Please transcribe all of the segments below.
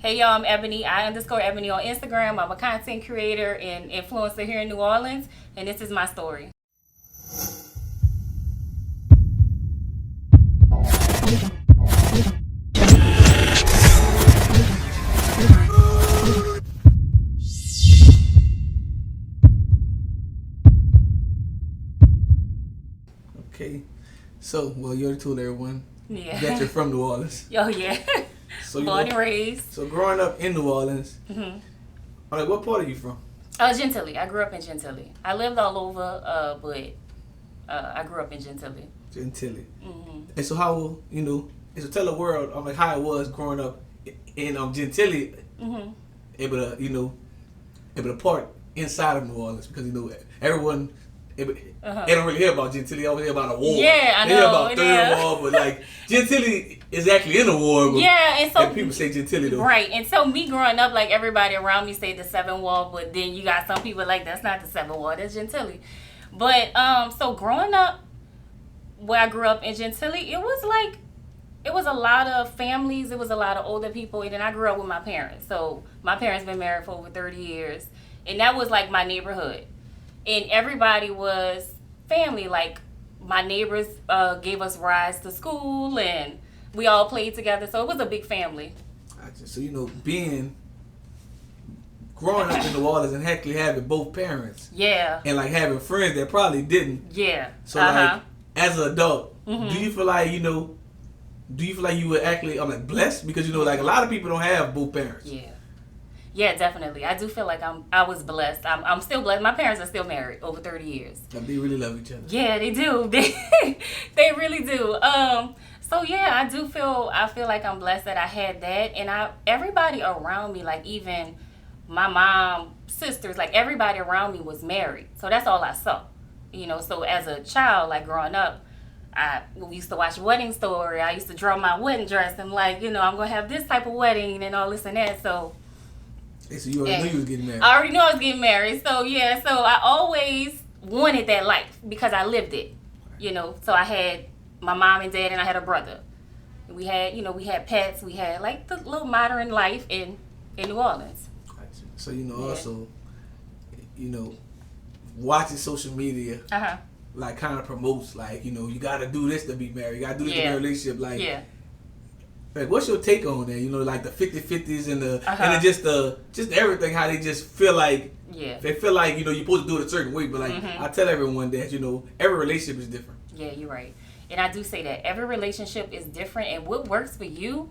Hey y'all, I'm Ebony. I_Ebony on Instagram. I'm a content creator and influencer here in New Orleans, and this is my story. Okay, so you already told everyone Yeah. that you're from New Orleans. Oh yeah. So Born and raised. So growing up in New Orleans, like what part are you from? Gentilly. I grew up in Gentilly. I lived all over, but I grew up in Gentilly. Gentilly. And so how so tell the world like how it was growing up in Gentilly, able to part inside of New Orleans because everyone. They don't really hear about Gentilly. They always hear about a war. Yeah, I know. They hear about third war, but like Gentilly is actually in a war. But, yeah, and people say Gentilly though. Right, and so me growing up, like everybody around me say the Seven Wall, but then you got some people like that's not the Seven Wall, that's Gentilly. But so growing up, where I grew up in Gentilly, it was a lot of families. It was a lot of older people, and then I grew up with my parents. So my parents been married for over 30 years, and that was like my neighborhood. And everybody was family. Like my neighbors gave us rides to school, and we all played together. So it was a big family. Gotcha. So growing up in New Orleans and actually having both parents. Yeah. And like having friends that probably didn't. Yeah. So like as an adult, do you feel like you were actually blessed because like a lot of people don't have both parents. Yeah. Yeah, definitely. I do feel like I was blessed. I'm still blessed. My parents are still married over 30 years. They really love each other. Yeah, they do. They really do. So yeah, I feel like I'm blessed that I had that, and everybody around me, like even my mom, sisters, like everybody around me was married. So that's all I saw. So as a child, like growing up, we used to watch Wedding Story. I used to draw my wedding dress and I'm gonna have this type of wedding and all this and that. So you already knew you was getting married. I already knew I was getting married. So yeah, so I always wanted that life because I lived it. So I had my mom and dad and I had a brother. We had, we had pets. We had like the little modern life in New Orleans. So also, watching social media, like kind of promotes like you gotta do this to be married. You gotta do this to be in a relationship. Like, what's your take on that? Like the 50-50s and and just everything. How they just feel like they feel like you're supposed to do it a certain way. But like I tell everyone that every relationship is different. Yeah, you're right. And I do say that every relationship is different, and what works for you,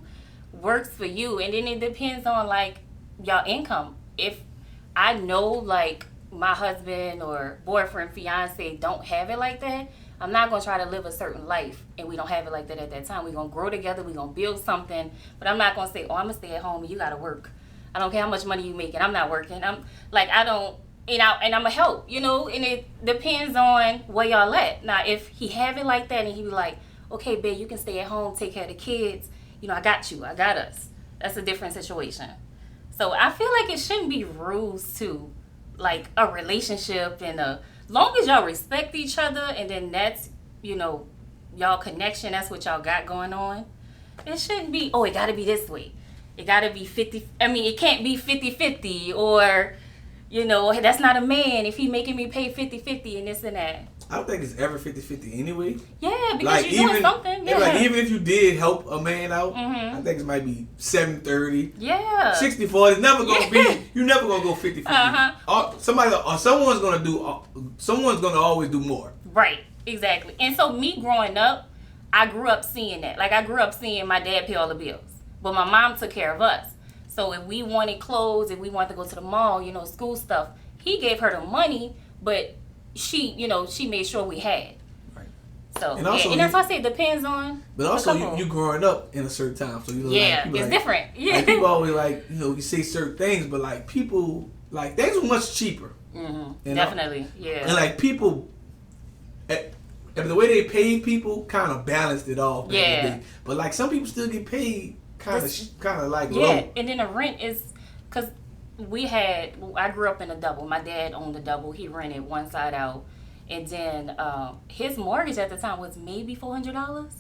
works for you. And then it depends on like y'all income. If I know like my husband or boyfriend, fiance don't have it like that, I'm not going to try to live a certain life and we don't have it like that at that time. We're going to grow together. We're going to build something. But I'm not going to say, I'm going to stay at home and you got to work. I don't care how much money you make and I'm not working. I'm going to help, and it depends on where y'all at. Now, if he have it like that and he be like, okay, babe, you can stay at home, take care of the kids. I got you. I got us. That's a different situation. So I feel like it shouldn't be rules to like a relationship and long as y'all respect each other and then that's, y'all connection, that's what y'all got going on. It shouldn't be, it got to be this way. It got to be 50. I mean, it can't be 50-50 or, that's not a man if he making me pay 50-50 and this and that. I don't think it's ever 50-50 anyway. Yeah, because you're doing something. Yeah. Like even if you did help a man out, I think it might be 70-30. Yeah. 60-40. It's never gonna be. You're never gonna go 50-50. Someone's gonna always do more. Right. Exactly. And so me growing up, I grew up seeing that. Like I grew up seeing my dad pay all the bills, but my mom took care of us. So if we wanted clothes, if we wanted to go to the mall, school stuff, he gave her the money, but she made sure we had. Right. So and that's why I say it depends on. But also you growing up in a certain time, so it's different. Yeah. Like people always you say certain things, but like people like things were much cheaper. Definitely, yeah. And like people, the way they paid people kind of balanced it off. Yeah. But like some people still get paid kind of like low. And then the rent is because. I grew up in a double. My dad owned a double. He rented one side out. And then his mortgage at the time was maybe $400.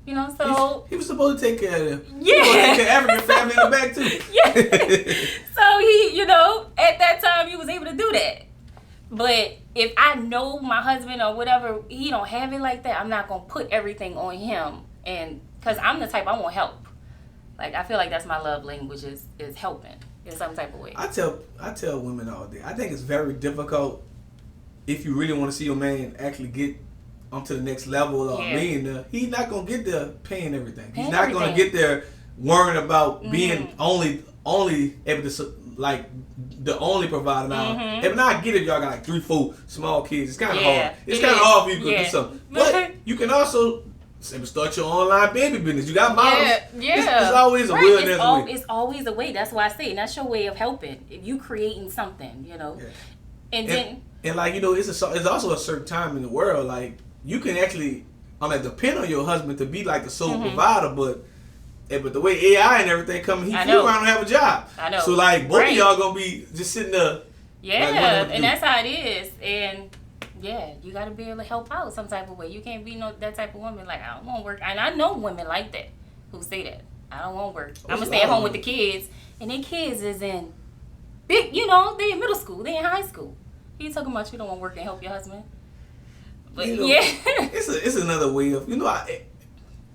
You know, so he was supposed to take care of them. Yeah, he was supposed to take care of African family in the back too. Yeah. So he, you know, at that time he was able to do that. But if I know my husband or whatever, he don't have it like that, I'm not gonna put everything on him, and because I'm the type I want help. Like I feel like that's my love language is helping in some type of way. I tell women all day. I think it's very difficult if you really want to see your man actually get onto the next level or being he's not gonna get there paying everything. He's not gonna get there worrying about being only able to like the only provider now. If not, get it, y'all got like 3-4 small kids. It's kind of hard. It's kind of hard for you to do something. But you can also start your online baby business. You got models. It's always a will and there's a way. It's always a way. That's why I say, and that's your way of helping. If you creating something, you know. And like, you know, it's also a certain time in the world, like, you can actually, depend on your husband to be like the sole provider, but the way AI and everything coming, he flew around and have a job. I know. So like both of y'all gonna be just sitting there. Yeah, and that's how it is. And yeah, you gotta be able to help out some type of way. You can't be that type of woman like I don't want to work. And I know women like that who say that I don't want to work. I'm gonna stay at home with the kids, and their kids is in big. You know, they in middle school, they in high school. You talking about you don't want to work and help your husband? But you know, it's another way of, you know,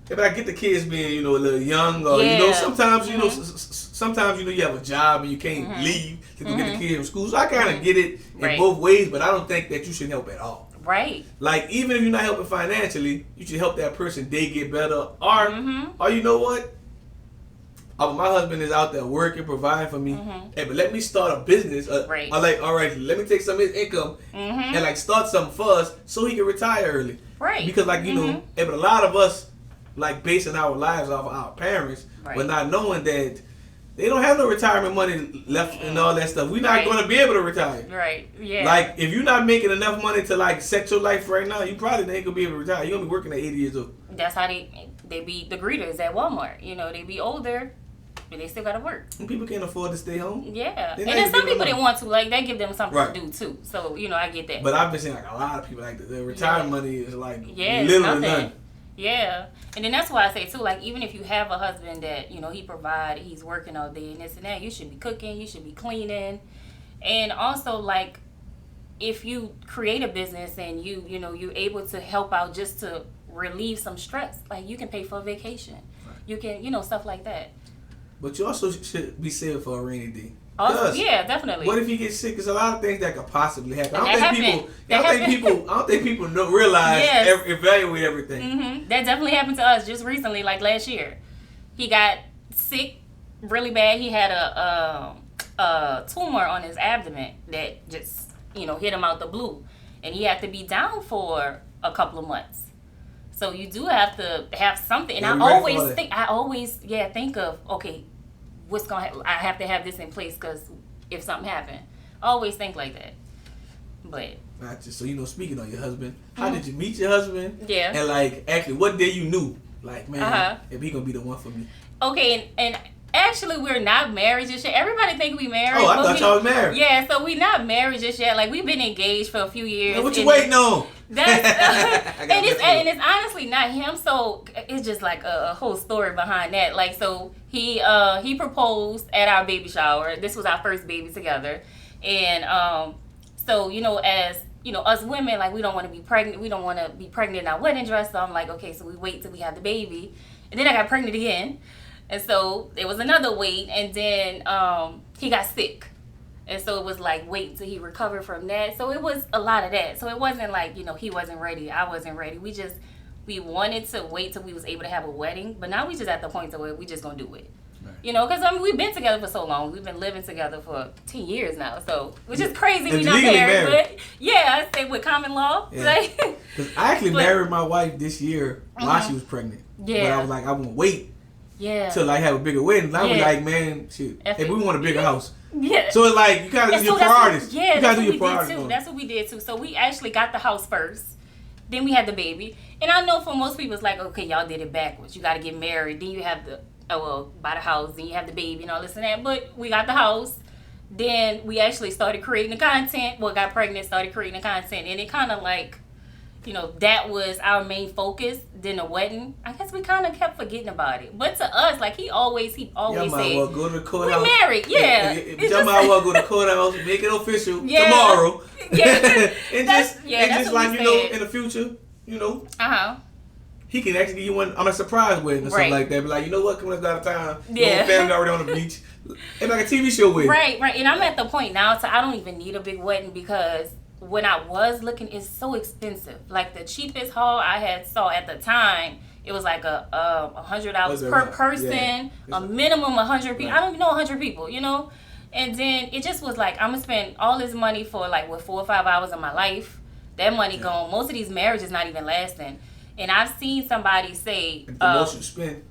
if I get the kids being, you know, a little young, or you know, sometimes you know, sometimes you know you have a job and you can't leave to go get the kids from school. So I kind of get it in both ways, but I don't think that you should help at all. Right. Like even if you're not helping financially, you should help that person. They get better, or you know what? My husband is out there working, providing for me. Hey, but let me start a business. Or like, all right, let me take some of his income and like start something for us so he can retire early. Right. Because like, you know, but a lot of us like basing our lives off of our parents, but not knowing that they don't have no retirement money left and all that stuff. We're not going to be able to retire. Right. Yeah. Like if you're not making enough money to like set your life right now, you probably ain't gonna be able to retire. You're gonna be working at 80 years old. That's how they be the greeters at Walmart. You know, they be older. But they still gotta work. And people can't afford to stay home. Yeah. And then some people they want to, like, they give them something to do too. So, you know, I get that. But I've been seeing like a lot of people like the retirement money is like literally none. Yeah. And then that's why I say too, like, even if you have a husband that, you know, he provide, he's working all day and this and that, you should be cooking, you should be cleaning. And also, like, if you create a business and you know, you're able to help out just to relieve some stress, like you can pay for a vacation. Right. You can, you know, stuff like that. But you also should be saved for a rainy day. Also, yeah, definitely. What if you get sick? There's a lot of things that could possibly happen. I don't think people realize evaluate everything. That definitely happened to us just recently, like last year. He got sick really bad. He had a tumor on his abdomen that just, you know, hit him out the blue, and he had to be down for a couple of months. So you do have to have something, and I always think of, okay, what's gonna happen? I have to have this in place because if something happened, I always think like that. But gotcha. So, you know, speaking of your husband, how did you meet your husband? Yeah. And like, actually, what day you knew, like, man, if he gonna be the one for me? Okay, and actually, we're not married just yet. Everybody think we married. Oh, I thought y'all was married. Yeah, so we not married just yet. Like, we've been engaged for a few years. Man, what you waiting on? That's and it's honestly not him. So it's just like a whole story behind that. Like, so he proposed at our baby shower. This was our first baby together, and so, you know, as you know, us women, like, we don't want to be pregnant. We don't want to be pregnant in our wedding dress. So I'm like, okay, so we wait till we have the baby, and then I got pregnant again. And so it was another wait, and then he got sick. And so it was like wait until he recovered from that. So it was a lot of that. So it wasn't like, you know, he wasn't ready, I wasn't ready. We wanted to wait till we was able to have a wedding, but now we just at the point where we just gonna do it. Right. You know, because I mean, we've been together for so long. We've been living together for 10 years now. So, which is crazy. We're not married. But yeah, I say with common law. Because I actually married my wife this year while she was pregnant. Yeah. But I was like, I won't wait. Yeah. To like have a bigger wedding. I was like, man, shit. If we want a bigger house. Yeah. So it's like you gotta do your priorities. You gotta do your priorities. That's what we did too. So we actually got the house first. Then we had the baby. And I know for most people it's like, okay, y'all did it backwards. You gotta get married. Then you have the buy the house, then you have the baby and all this and that. But we got the house. Then we actually started creating the content. Well, got pregnant, started creating the content, and it kinda like you know, that was our main focus. Then the wedding, I guess we kind of kept forgetting about it. But to us, like he always said, y'all might well go to the courthouse. We married, yeah. Y'all might well go to the courthouse, make it official tomorrow. Yeah, and just like you know, in the future, you know. He can actually give you one on a surprise wedding or something like that. Be like, you know what? Come on, out of town. Yeah. Family already on the beach. It's like a TV show wedding. Right. And I'm at the point now, so I don't even need a big wedding because when I was looking, it's so expensive. Like the cheapest hall I had saw at the time, it was like $100 per person, a minimum 100 people. Right. I don't even know 100 people, you know? And then it just was like, I'm going to spend all this money for like, 4 or 5 hours of my life. That money gone. Most of these marriages not even lasting. And I've seen somebody say... the most you spend,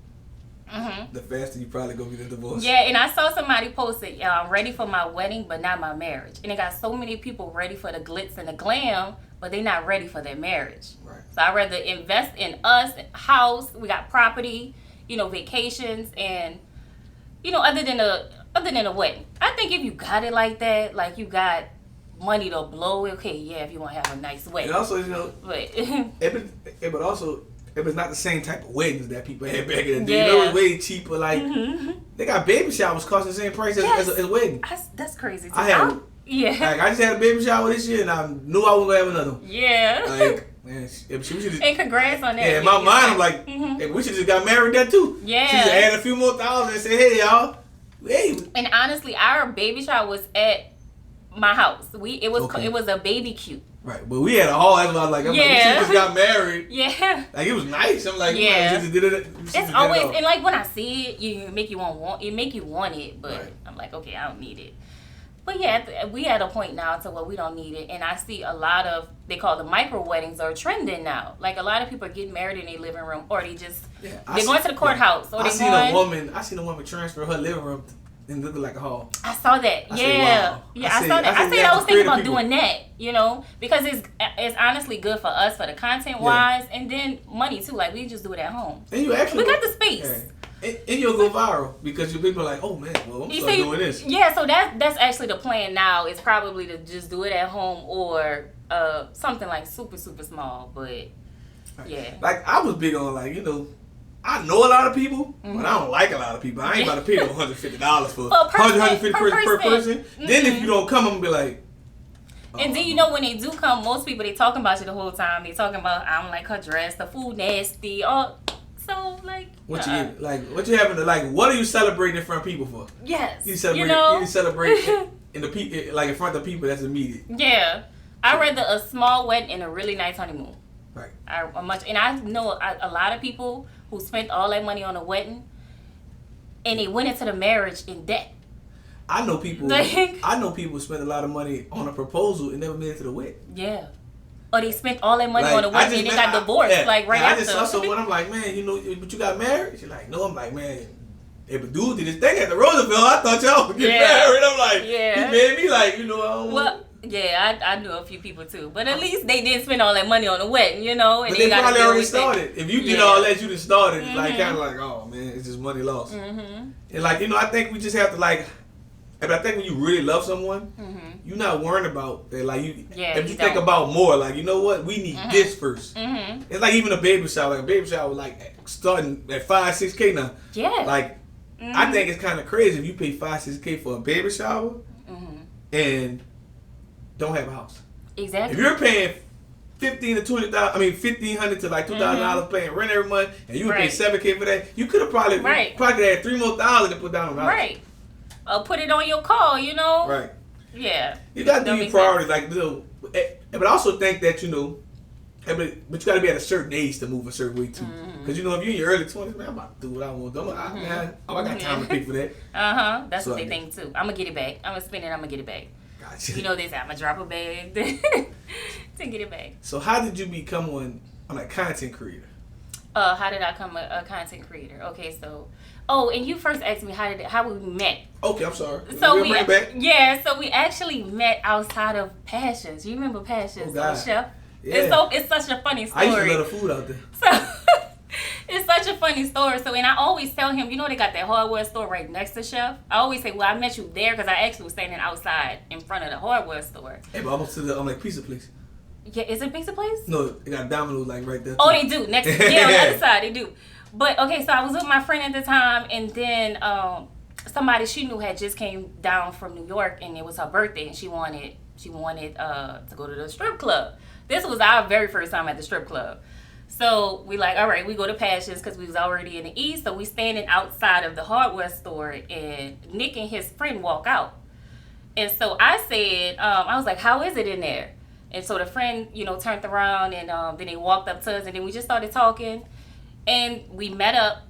the faster you probably going to get a divorce. Yeah, and I saw somebody post it, I'm ready for my wedding, but not my marriage. And it got so many people ready for the glitz and the glam, but they're not ready for their marriage. Right. So I'd rather invest in us, house, we got property, you know, vacations, and, you know, other than a wedding. I think if you got it like that, like you got... money to blow, okay, yeah, if you want to have a nice wedding. And also, you know, but also, it was not the same type of weddings that people had back in the day. You know, it was way cheaper. Like, they got baby showers costing the same price as a wedding. That's crazy. Too. I just had a baby shower this year, and I knew I was going to have another one. Yeah. Like, man, and congrats on that. Yeah, in my mind, I'm like, hey, we should just got married there, too. Yeah. She just add a few more thousand and say, hey, y'all. Hey. And honestly, our baby shower was at my house. It was a baby cute. Right, but we had a hall. That's why I was like, we just got married. Yeah, like it was nice. I'm like, just did it. It's always and like when I see it, you make you want it. But I'm like, okay, I don't need it. But yeah, we at a point now to where we don't need it, and I see a lot of they call the micro weddings are trending now. Like a lot of people are getting married in their living room, or they just they're going to the courthouse. Or I seen a woman transfer her living room. And look like a hall. I saw that. I saw that. I was thinking about doing that, you know, because it's honestly good for us for the content wise, and then money too. Like we just do it at home. And you actually we got the space. And you'll go viral because your people are like, oh man, well I'm start doing this. Yeah, so that's actually the plan now. Is probably to just do it at home or something like super small. But yeah, like I was big on like I know a lot of people, but I don't like a lot of people. I ain't about to pay them $150 for $150 per person. Then if you don't come, I'm gonna be like. And then when they do come, most people they talking about you the whole time. They talking about I don't like her dress, the food nasty, so like. What you having to like? What are you celebrating in front of people for? Yes. You celebrate in the people like in front of people that's immediate. Yeah, I'd rather a small wedding and a really nice honeymoon. Right. And I know a lot of people who spent all that money on a wedding, and they went into the marriage in debt. I know people. Who spent a lot of money on a proposal and never made it to the wedding. Yeah. Or they spent all that money on a wedding and they got divorced after. I just saw someone. I'm like, man, but you got married? She's like, no. I'm like, man. If a dude did this thing at the Roosevelt, I thought y'all would get married. I'm like, he made me like, I don't well, yeah, I knew a few people too. But at least they didn't spend all that money on the wedding, And but they probably already started. If you did all that, you just started. Like, kind of like, oh man, it's just money lost. And like, I think we just have to like, but I think when you really love someone, you're not worrying about that. Like, if you think about more, like, you know what, we need this first. It's like even a baby shower. Like a baby shower, like starting at $5-6K now. Yeah. Like, I think it's kind of crazy if you pay $5-6K for a baby shower and don't have a house. Exactly. If you're paying $1,500 to like $2,000 paying rent every month, and you would pay $7K for that, you could have probably had $3,000 more to put down on the house. Right. Put it on your call, Right. Yeah. You got to do your priorities, like but I also think that but you got to be at a certain age to move a certain way too. Because if you're in your early 20s, man, I'm about to do what I want. I got time to pay for that. That's what they think too. I'm gonna get it back. I'm gonna spend it. I'm gonna get it back. Gotcha. They say I'm gonna drop a bag to get it back. So how did you become a content creator? How did I become a content creator? Okay, so. Oh, and you first asked me how we met. Okay, I'm sorry. So we actually met outside of Passions. You remember Passions, Chef? Yeah. It's such a funny story. I used to love the food out there. So it's such a funny story. So and I always tell him, they got that hardware store right next to Chef. I always say, well, I met you there because I actually was standing outside in front of the hardware store. Hey, but almost to the pizza place. Yeah, is it Pizza Place? No, they got Domino's like right there. Oh, they do. Next, on the other side, they do. But okay, so I was with my friend at the time, and then somebody she knew had just came down from New York, and it was her birthday, and she wanted to go to the strip club. This was our very first time at the strip club. So we like, all right, we go to Passions because we was already in the East. So we standing outside of the hardware store, and Nick and his friend walk out. And so I said, I was like, how is it in there? And so the friend, turned around, and then they walked up to us, and then we just started talking. And we met up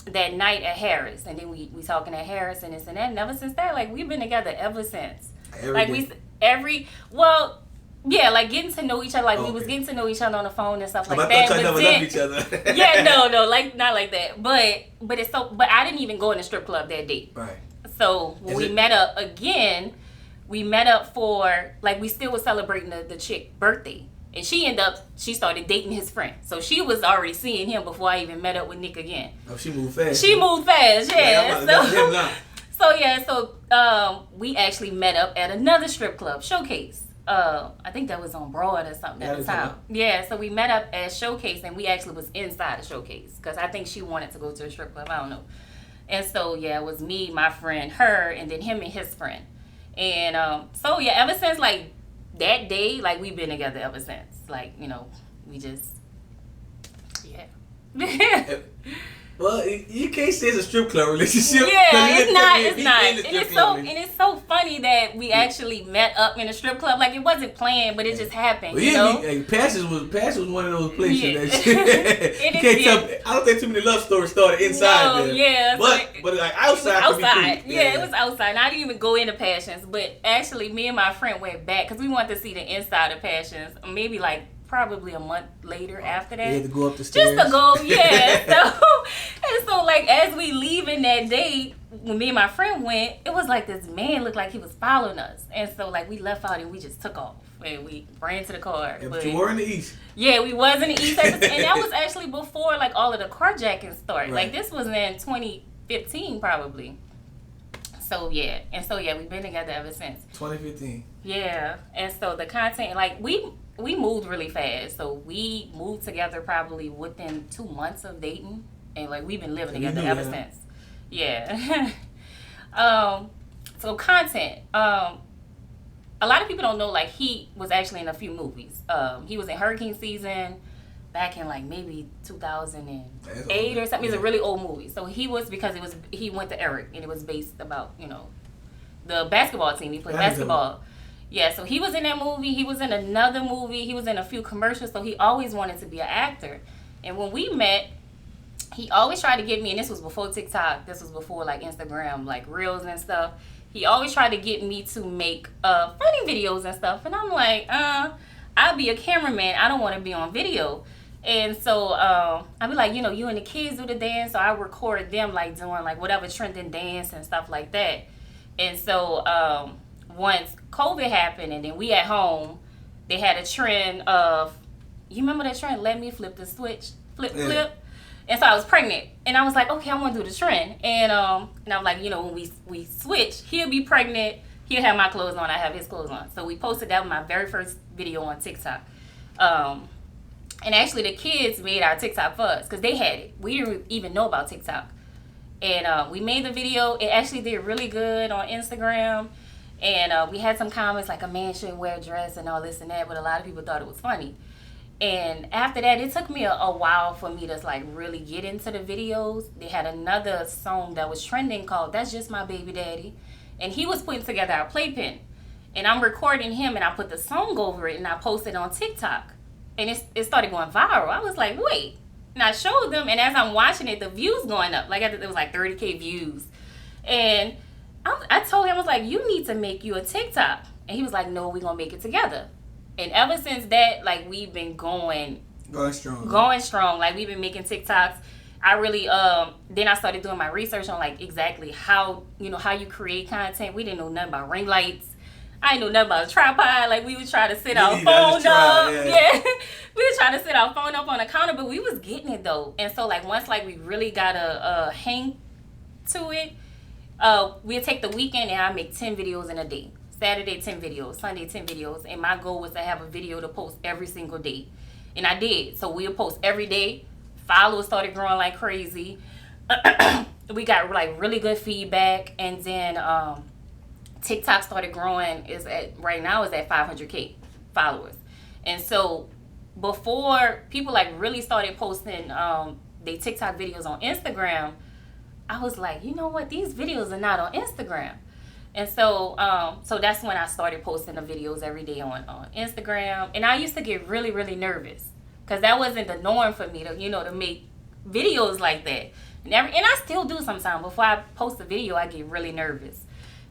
that night at Harris. And then we talking at Harris and this and that. And ever since that, like, we've been together ever since. Like getting to know each other. Like, we was getting to know each other on the phone and stuff like that. I thought y'all never loved each other. Yeah, no, like, not like that. But it's so, but I didn't even go in the strip club that day. Right. So when we met up again, we met up for, like, we still was celebrating the chick's birthday. And she started dating his friend. So she was already seeing him before I even met up with Nick again. Oh, she moved fast. Yeah. So we actually met up at another strip club, Showcase. I think that was on Broad or something at the time. Yeah, so we met up at Showcase, and we actually was inside the Showcase. Because I think she wanted to go to a strip club. I don't know. And so, yeah, it was me, my friend, her, and then him and his friend. And ever since, like, that day, like, we've been together ever since. Like, we just, yeah. Well, you can't say it's a strip club relationship. Yeah, it's not. And it's so funny that we actually met up in a strip club. Like, it wasn't planned, but it just happened. Well, Passions was one of those places that you can't tell. I don't think too many love stories started inside there. Yeah, but like outside. Outside, it was outside. And I didn't even go into Passions, but actually, me and my friend went back because we wanted to see the inside of Passions. Maybe like probably a month later after that. You had to go up the stairs. Just to go, yeah. So like as we leaving that day, when me and my friend went, it was like this man looked like he was following us. And so like we left out and we just took off. And we ran to the car. Yeah, but you were in the East. Yeah, we was in the East. And that was actually before like all of the carjacking started. Right. Like this was in 2015 probably. So yeah. And so yeah, we've been together ever since. 2015. Yeah. And so the content, like we moved really fast. So we moved together probably within 2 months of dating. And like we've been living together ever since. Yeah. So content. A lot of people don't know like he was actually in a few movies. He was in Hurricane Season back in like maybe 2008 or something. It's a really old movie. So he was, because he went to Eric and it was based about, the basketball team. He played basketball. Yeah, so he was in that movie. He was in another movie. He was in a few commercials. So he always wanted to be an actor. And when we met, he always tried to get me, and this was before TikTok. This was before like Instagram, like Reels and stuff. He always tried to get me to make funny videos and stuff. And I'm like, I'll be a cameraman. I don't want to be on video. And so I'd be like, you and the kids do the dance. So I record them like doing like whatever trending dance and stuff like that. And so once COVID happened and then we at home, they had a trend of, you remember that trend? Let me flip the switch, flip. And so I was pregnant, and I was like, okay, I want to do the trend. And I'm like, when we switch, he'll be pregnant, he'll have my clothes on, I have his clothes on. So we posted that with my very first video on TikTok. And actually the kids made our TikTok for us because they had it. We didn't even know about TikTok. And we made the video. It actually did really good on Instagram. And we had some comments like a man shouldn't wear a dress and all this and that, but a lot of people thought it was funny. And after that, it took me a while for me to like really get into the videos. They had another song that was trending called That's Just My Baby Daddy. And he was putting together our playpen. And I'm recording him and I put the song over it and I posted it on TikTok. And it started going viral. I was like, wait. And I showed them, and as I'm watching it, the views going up. Like it was like 30K views. And I told him, I was like, you need to make you a TikTok. And he was like, no, we're going to make it together. And ever since that, like, we've been going strong. Like, we've been making TikToks. I really, then I started doing my research on, like, exactly how you create content. We didn't know nothing about ring lights. I didn't know nothing about a tripod. Like, we would try to sit our phone up. Yeah. We would try to sit our phone up on the counter, but we was getting it, though. And so, like, once, like, we really got a hang to it, we'd take the weekend and I'd make 10 videos in a day. Saturday 10 videos, Sunday 10 videos, and my goal was to have a video to post every single day, and I did. So we'll post every day. Followers started growing like crazy. We got like really good feedback, and then TikTok started growing. Right now is at 500K followers, and so before people like really started posting they TikTok videos on Instagram, I was like, you know what, these videos are not on Instagram. And so so that's when I started posting the videos every day on Instagram. And I used to get really, really nervous because that wasn't the norm for me to, you know, to make videos like that. And I still do sometimes. Before I post a video, I get really nervous.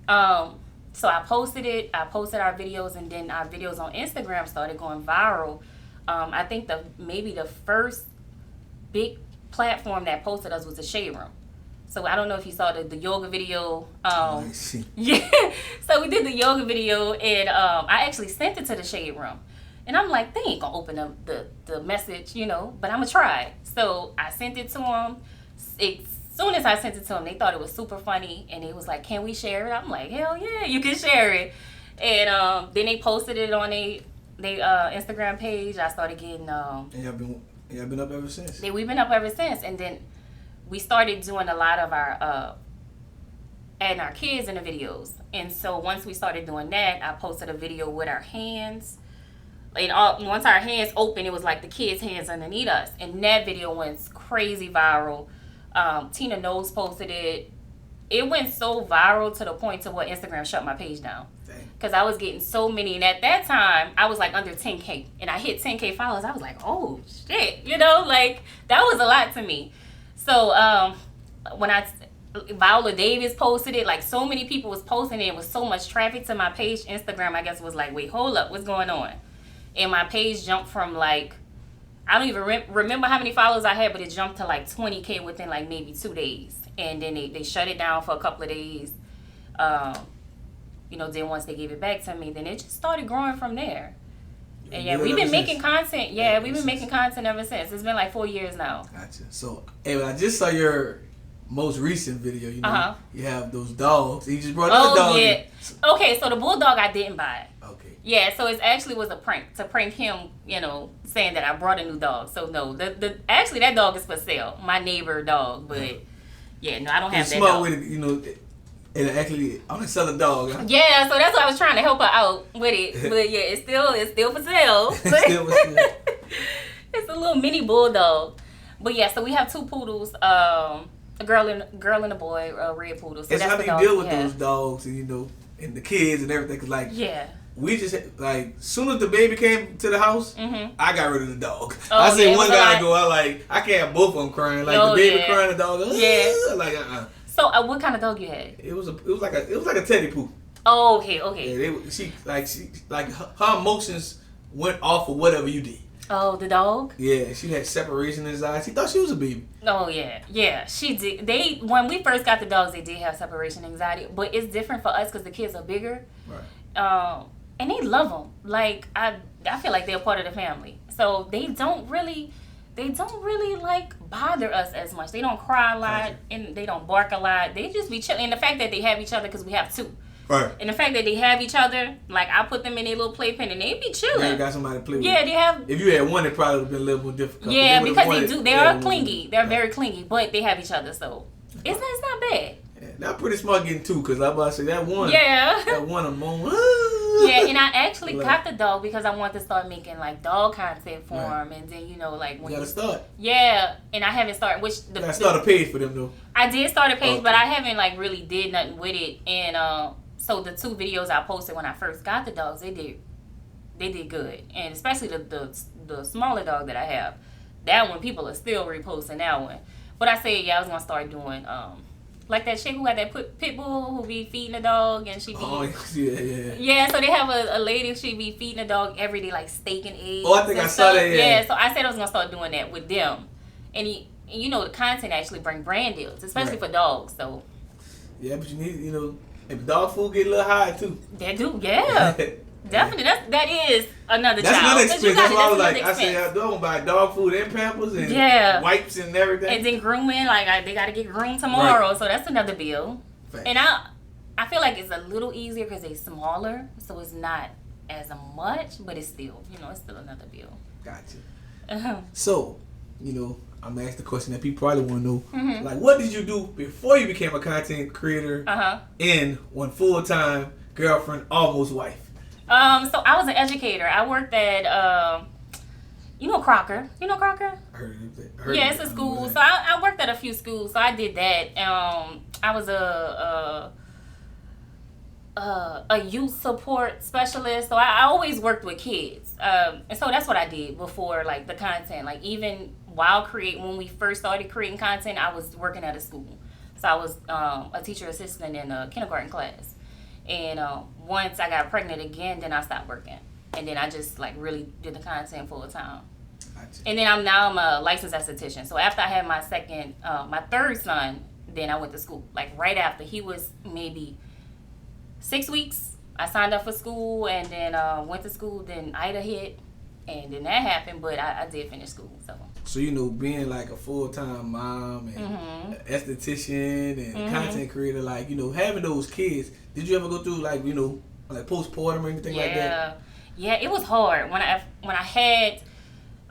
So I posted our videos, and then our videos on Instagram started going viral. I think maybe the first big platform that posted us was the Shade Room. So I don't know if you saw the yoga video. Yeah. So we did the yoga video, and I actually sent it to the Shade Room. And I'm like, they ain't gonna open up the message, you know, but I'm gonna try. So I sent it to them. As soon as I sent it to them, they thought it was super funny, and they was like, can we share it? I'm like, hell yeah, you can share it. And then they posted it on they Instagram page. I started getting and y'all been up ever since. We've been up ever since. And then we started doing a lot of our adding our kids in the videos. And so once we started doing that, I posted a video with our hands. And once our hands opened, it was like the kids' hands underneath us. And that video went crazy viral. Tina Knowles posted it. It went so viral to the point to where Instagram shut my page down. Because I was getting so many. And at that time, I was like under 10K. And I hit 10K followers. I was like, oh, shit. You know, like, that was a lot to me. So when Viola Davis posted it, like, so many people was posting it. It was so much traffic to my page. Instagram, I guess, was like, wait, hold up. What's going on? And my page jumped from, like, I don't even remember how many followers I had, but it jumped to, like, 20K within, like, maybe 2 days. And then they shut it down for a couple of days. You know, then once they gave it back to me, then it just started growing from there. And yeah, we've been making content. Yeah, we've been making content ever since. It's been like 4 years now. Gotcha. So, hey, I just saw your most recent video. You know, you have those dogs. You just brought another dog. Yeah. Okay, so the bulldog I didn't buy. Okay. Yeah, so it actually was a prank to prank him. You know, saying that I brought a new dog. So no, actually that dog is for sale. My neighbor dog, but yeah, no, I don't have that dog. With it, you know. And actually, I'm gonna sell a dog. Huh? Yeah, so that's why I was trying to help her out with it. But yeah, it's still for sale. Still for sale. It's a little mini bulldog. But yeah, so we have 2 poodles, a girl and a boy, red poodles. So it's how you deal with those dogs, and you know, and the kids and everything. Cause like, we just like, soon as the baby came to the house, I got rid of the dog. I said one guy to go. I can't have both of them crying. Like the baby crying, the dog. Like So what kind of dog you had? It was like a teddy poo. Oh, okay. Yeah, she her emotions went off of whatever you did. Oh, the dog? Yeah, she had separation in his eyes. She thought she was a baby. Oh yeah, she did. When we first got the dogs, they did have separation anxiety, but it's different for us because the kids are bigger. Right. And they love them. Like I feel like they're part of the family, so they don't really like bother us as much. They don't cry a lot and they don't bark a lot. They just be chilling. And the fact that they have each other, because we have 2. Right. And the fact that they have each other, like I put them in their little playpen and they be chilling. They got somebody to play with. Yeah, they have. If you had one, it probably would have been a little more difficult. Yeah, because they do. They are clingy. They're very clingy, but they have each other, so it's not bad. Yeah, they're pretty smart getting 2, because I'm about to say that one. Yeah. That one a moment. Yeah, and I actually got the dog because I wanted to start making like dog content for him, and then you know like when you gotta start. Yeah, and I haven't started. You gotta start a page for them though. I did start a page, but I haven't like really did nothing with it. And so the 2 videos I posted when I first got the dogs, they did good, and especially the smaller dog that I have. That one people are still reposting that one. But I said I was gonna start doing like that chick who had that pit bull who be feeding the dog, and she be... Oh, yeah. Yeah, so they have a lady, she be feeding the dog every day, like steak and eggs. Oh, I think I saw that, yeah. So I said I was going to start doing that with them. And you know, the content actually bring brand deals, especially for dogs, so... Yeah, but you need, you know, if dog food get a little high, too. They do, yeah. Definitely. That is another That's child. Another expense. That's why I was like, I said, I'm going to buy dog food and Pampers and wipes and everything. And then grooming, like they got to get groomed tomorrow, so that's another bill. Fact. And I feel like it's a little easier because they're smaller, so it's not as much, but it's still, it's still another bill. Gotcha. So, I'm gonna ask the question that people probably want to know. Like, what did you do before you became a content creator and one full-time girlfriend, almost wife? So I was an educator. I worked at, Crocker. You know Crocker? I heard of it. Yeah, it's a school. So I worked at a few schools. So I did that. I was a youth support specialist. So I always worked with kids. And so that's what I did before, like, the content. Like, even when we first started creating content, I was working at a school. So I was a teacher assistant in a kindergarten class. And once I got pregnant again, then I stopped working. And then I just, like, really did the content full time. Gotcha. And then I'm a licensed esthetician. So after I had my third son, then I went to school. Like, right after. He was maybe 6 weeks. I signed up for school and then went to school. Then Ida hit. And then that happened. But I did finish school, so. So, being like a full-time mom and esthetician and content creator, like, having those kids, did you ever go through, like, like postpartum or anything like that? Yeah, it was hard. When I had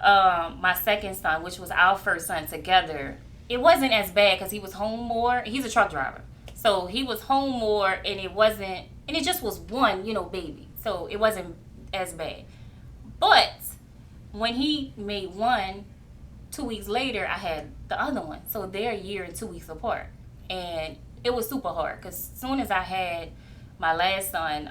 my second son, which was our first son together, it wasn't as bad because he was home more. He's a truck driver. So he was home more and it just was one, baby. So it wasn't as bad. But when he made one, 2 weeks later, I had the other one. So they're a year and 2 weeks apart. And it was super hard because as soon as I had my last son,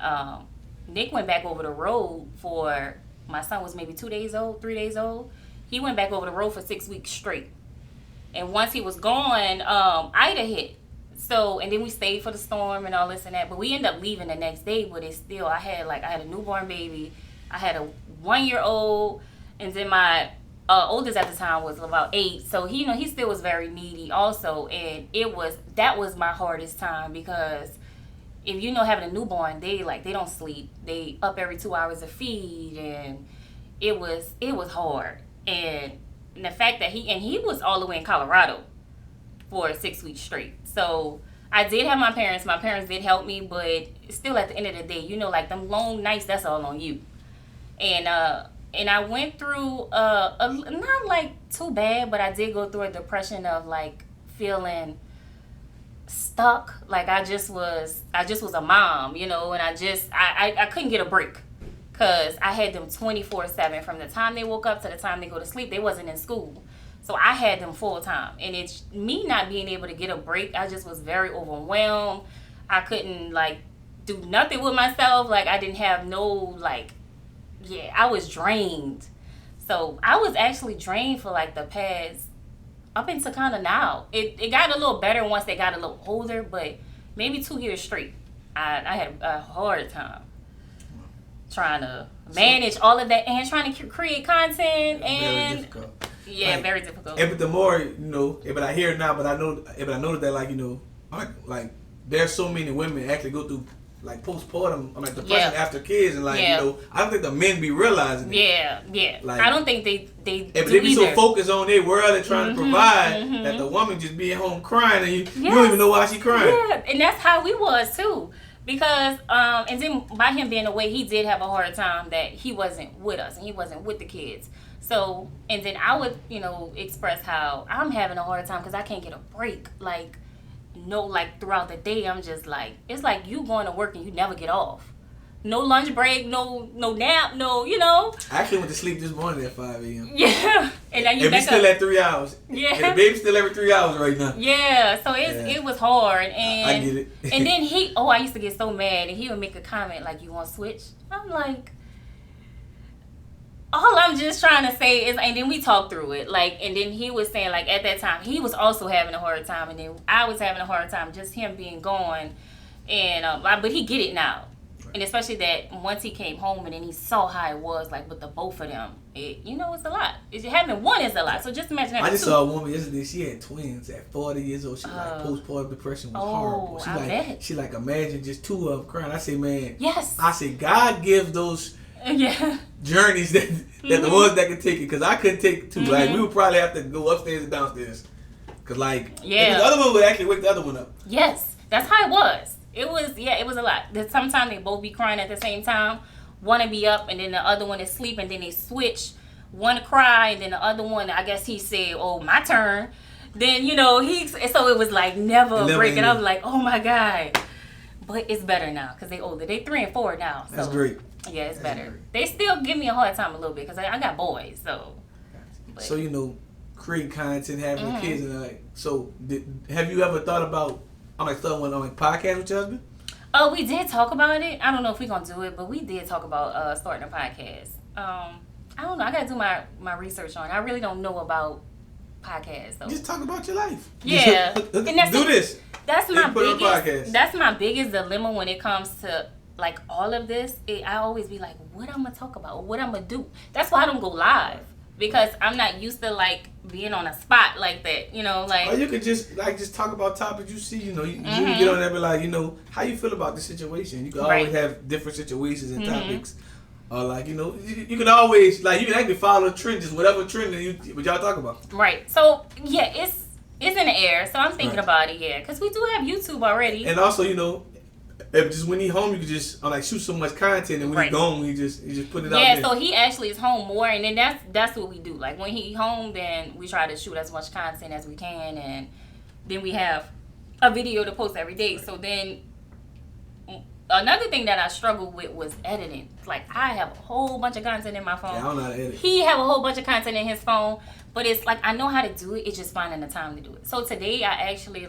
Nick went back over the road for, my son was maybe 3 days old. He went back over the road for 6 weeks straight. And once he was gone, Ida hit. So, and then we stayed for the storm and all this and that. But we ended up leaving the next day, but it's still, I had a newborn baby. I had a 1-year-old. And then my oldest at the time was about 8, so he still was very needy also, and that was my hardest time because if having a newborn, they don't sleep, they up every 2 hours to feed, and it was hard, and the fact that he was all the way in Colorado for 6 weeks straight. So I did have my parents did help me, but still at the end of the day, like them long nights, that's all on you. And I went through not like too bad, but I did go through a depression of like feeling stuck. Like I just was a mom, and I couldn't get a break because I had them 24/7 from the time they woke up to the time they go to sleep. They wasn't in school. So I had them full time. And it's me not being able to get a break. I just was very overwhelmed. I couldn't like do nothing with myself. Like I didn't have no I was drained. So I was actually drained for like the past, up into kind of now. It got a little better once they got a little older, but maybe 2 years straight, I had a hard time trying to manage all of that and trying to create content. And very difficult. Yeah, very difficult. But the more, but I hear it now, but I know that like there's so many women actually go through like postpartum, like depression after kids, and I don't think the men be realizing it. Yeah. Like, I don't think they but they be so focused on their world and trying to provide that the woman just be at home crying, and you don't even know why she crying. Yeah, and that's how we was too, because and then by him being away, he did have a hard time that he wasn't with us and he wasn't with the kids. So, and then I would express how I'm having a hard time because I can't get a break. Throughout the day, I'm just like, it's like you going to work and you never get off. No lunch break, no nap, I actually went to sleep this morning at 5 a.m. Yeah. And then we still at 3 hours. Yeah. And the baby's still every 3 hours right now. Yeah. So it was hard. And I get it. And then I used to get so mad, and he would make a comment like, "You want to switch?" I'm like, all I'm just trying to say is, and then we talked through it, and then he was saying, at that time, he was also having a hard time, and then I was having a hard time, just him being gone, and, but he get it now, right. And especially that once he came home, and then he saw how it was, with the both of them, it's a lot. Having one is a lot, so just imagine having two. I just saw a woman yesterday, she had twins at 40 years old, she postpartum depression was horrible. She imagine just two of them crying. I say, man, yes. I say, God gives those journeys that the ones that can take it, because I couldn't take two. We would probably have to go upstairs and downstairs, because the other one would actually wake the other one up. Yes, that's how it was. It was a lot. Sometimes they both be crying at the same time. One to be up and then the other one is sleep, and then they switch. One to cry and then the other one, I guess he said, "Oh, my turn." Then so it was like never breaking up. Like, oh my God. But it's better now because they older. They 3 and 4 now. So. That's great. Yeah, it's better. Great. They still give me a hard time a little bit because I got boys. So. But. So creating content, having the kids, and have you ever thought about starting on podcast with your husband? Oh, we did talk about it. I don't know if we're gonna do it, but we did talk about starting a podcast. I don't know. I gotta do my research on it. I really don't know about podcasts. So. Just talk about your life. Yeah, and this. That's my biggest dilemma when it comes to like all of this. I always be like, what I'm gonna talk about, what I'm gonna do. That's why I don't go live. Because I'm not used to like being on a spot like that, like. Or you could just talk about topics you see, you can get on there and be like, how you feel about the situation. You can always have different situations and topics, or like you can always you can actually follow a trend, just whatever trend what y'all talk about. Right. So yeah, it's in the air. So I'm thinking about it, because we do have YouTube already. And also, if just when he's home, you can just shoot so much content, and when he's gone, he just put it out there. Yeah, so he actually is home more, and then that's what we do. Like when he's home, then we try to shoot as much content as we can, and then we have a video to post every day. So then another thing that I struggled with was editing. Like I have a whole bunch of content in my phone. Yeah, I don't know how to edit. He have a whole bunch of content in his phone, but it's like I know how to do it. It's just finding the time to do it. So today I actually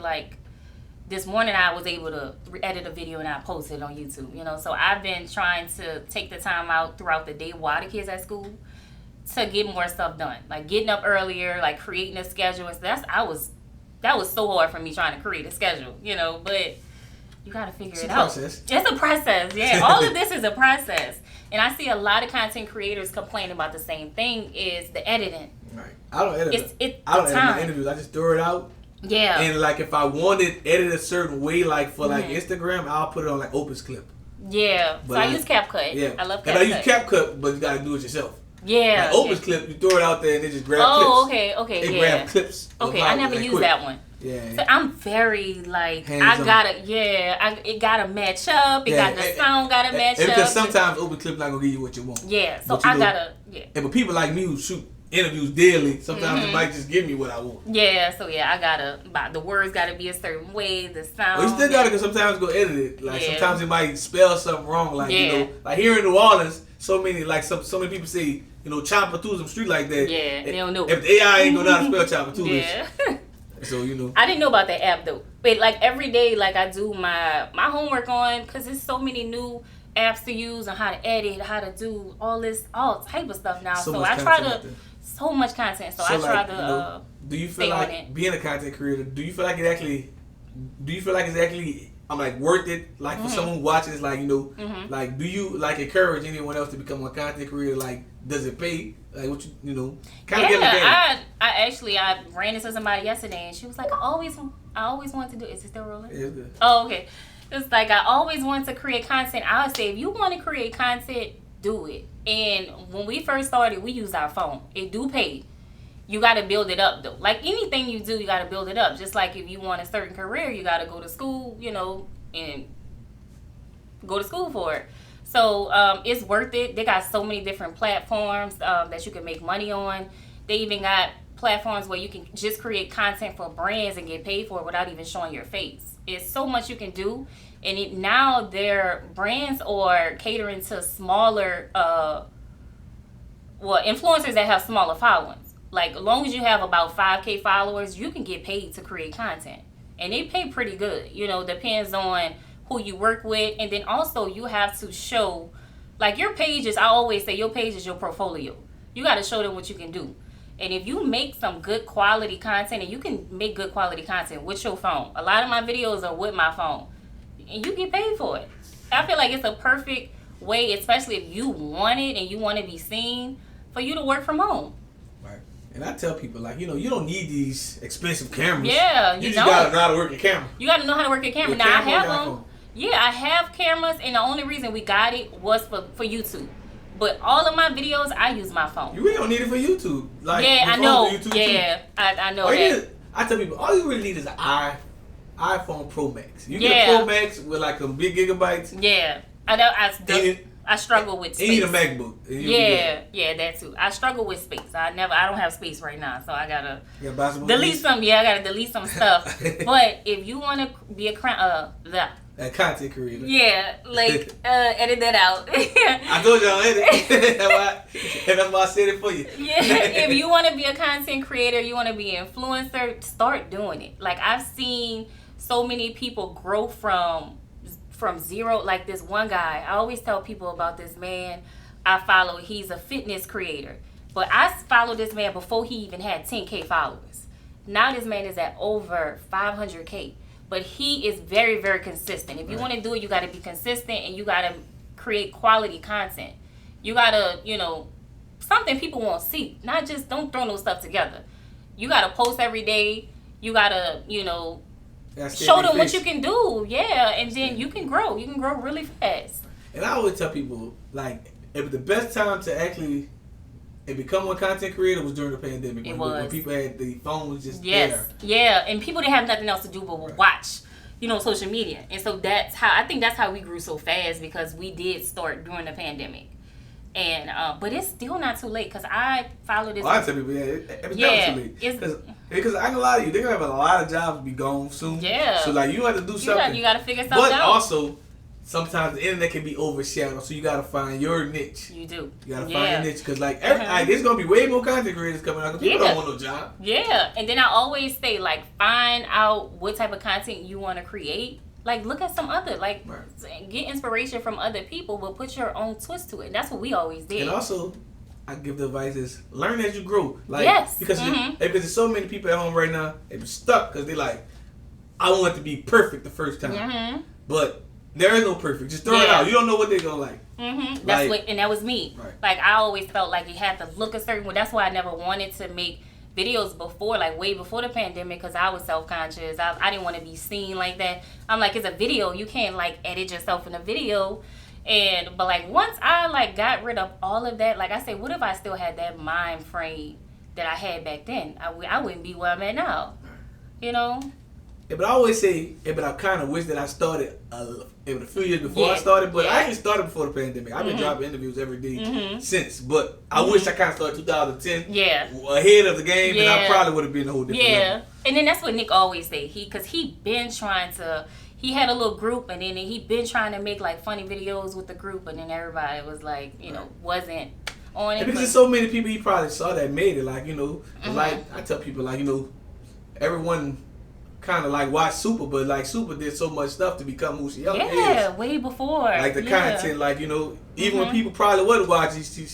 this morning I was able to edit a video and I posted it on YouTube, So I've been trying to take the time out throughout the day while the kids at school to get more stuff done. Like getting up earlier, like creating a schedule. That was so hard for me trying to create a schedule, but you got to figure it out. It's a process. Yeah. All of this is a process. And I see a lot of content creators complain about the same thing is the editing. Right. I don't edit. I don't edit my interviews. I just throw it out. Yeah. And if I wanted edited a certain way, for Instagram, I'll put it on Opus Clip. Yeah. But so I use CapCut. Yeah. I love CapCut. And I use CapCut, but you gotta do it yourself. Yeah. Opus Clip, you throw it out there and it just grab clips. Oh, okay. It grab clips. Okay, I never used that one. Yeah. So I'm very hands-on. It gotta match up. The sound gotta match up. Because sometimes Opus Clip not gonna give you what you want. Yeah. So I gotta. But people like me who shoot interviews daily, sometimes it might just give me what I want. Yeah, so the words gotta be a certain way, the sound. Well, you still gotta sometimes go edit it. Sometimes it might spell something wrong. Here in New Orleans, so many people say, chopper through some street like that. Yeah, they don't know. If the AI ain't gonna know how to spell chopper through this. So I didn't know about that app though. But every day, I do my homework on, because there's so many new apps to use and how to edit, how to do all type of stuff now. So I try to. So much content, so I try to. Do you feel like being a content creator? Do you feel like it's actually worth it? For someone watching, it's do you encourage anyone else to become a content creator? Does it pay? What I ran into somebody yesterday and she was like, I always wanted to do. Is it still rolling? Yeah, it's good. Oh, okay. It's I always wanted to create content. I would say if you want to create content, do it. And when we first started, we used our phone. It do pay. You got to build it up, though. Anything you do, you got to build it up. Just like if you want a certain career, you got to go to school, and go to school for it. So it's worth it. They got so many different platforms that you can make money on. They even got platforms where you can just create content for brands and get paid for it without even showing your face. It's so much you can do. And now their brands are catering to smaller, influencers that have smaller followings. As long as you have about 5K followers, you can get paid to create content. And they pay pretty good. Depends on who you work with. And then also you have to show, your pages, I always say your page is your portfolio. You got to show them what you can do. And if you make some good quality content, and you can make good quality content with your phone. A lot of my videos are with my phone. And you get paid for it. I feel like it's a perfect way, especially if you want it and you want to be seen, for you to work from home. Right. And I tell people, you don't need these expensive cameras. Yeah, you just got to know how to work your camera. You got to know how to work your camera. Now, I have them. Yeah, I have cameras, and the only reason we got it was for YouTube. But all of my videos, I use my phone. You really don't need it for YouTube. I know. Yeah, I know that. I tell people, all you really need is an iPhone Pro Max. You get a Pro Max with like some big gigabytes. Yeah, I know. I struggle with space. You need a MacBook. Yeah, that too. I struggle with space. I don't have space right now, so I gotta delete some. Yeah, I gotta delete some stuff. But if you want to be a content creator. Yeah, like edit that out. I told y'all edit. That's why I said it for you. Yeah, if you want to be a content creator, you want to be an influencer, start doing it. Like I've seen so many people grow from zero. Like this one guy, I always tell people about this man I follow. He's a fitness creator, but I followed this man before he even had 10K followers. Now this man is at over 500K. But he is very, very consistent. If you want to do it, you got to be consistent and you got to create quality content. You got to, something people won't see. Not just, don't throw no stuff together. You got to post every day. You got to, show them what you can do. Yeah, and then you can grow. You can grow really fast. And I always tell people, like, if the best time to actually become a content creator was during the pandemic. When people had the phones just there. Yeah, and people didn't have nothing else to do but watch, social media. And so that's how we grew so fast, because we did start during the pandemic. And but it's still not too late, because I follow this. Well, I tell people, it's never too late. Because I can lie to you, they're going to have a lot of jobs be gone soon. Yeah. So, like, you have to do something. You got to figure something out. But also, sometimes the internet can be overshadowed, so you gotta find your niche. You do. You gotta find your niche, because there's gonna be way more content creators coming out, because people don't want no job. Yeah, and then I always say, like, find out what type of content you want to create. Like, look at some other, get inspiration from other people, but put your own twist to it. And that's what we always did. And also, I give the advice is learn as you grow. Like, yes. Because there's so many people at home right now, they're stuck because they're like, I want it to be perfect the first time, but there is no perfect. Just throw it out. You don't know what they're gonna like. And that was me. Right. Like, I always felt like it had to look a certain way. That's why I never wanted to make videos before, like way before the pandemic, because I was self-conscious. I didn't want to be seen like that. I'm like, it's a video. You can't like edit yourself in a video. But like once I like got rid of all of that, like I said, what if I still had that mind frame that I had back then? I wouldn't be where I'm at now. Yeah, but I always say, but I kind of wish that I started a few years before I started. But I actually started before the pandemic. I've been dropping interviews every day since. But I wish I kind of started 2010 ahead of the game, and I probably would have been a whole different level. And then that's what Nick always say. Because he been trying to, he had a little group, and then he been trying to make like funny videos with the group, and then everybody was like, wasn't on it. And because there's so many people he probably saw that made it. Like, like I tell people, like, everyone kind of like watch Super, but like Super did so much stuff to become who she is. Yeah, way before. Like the content, like even when people probably wouldn't watch, she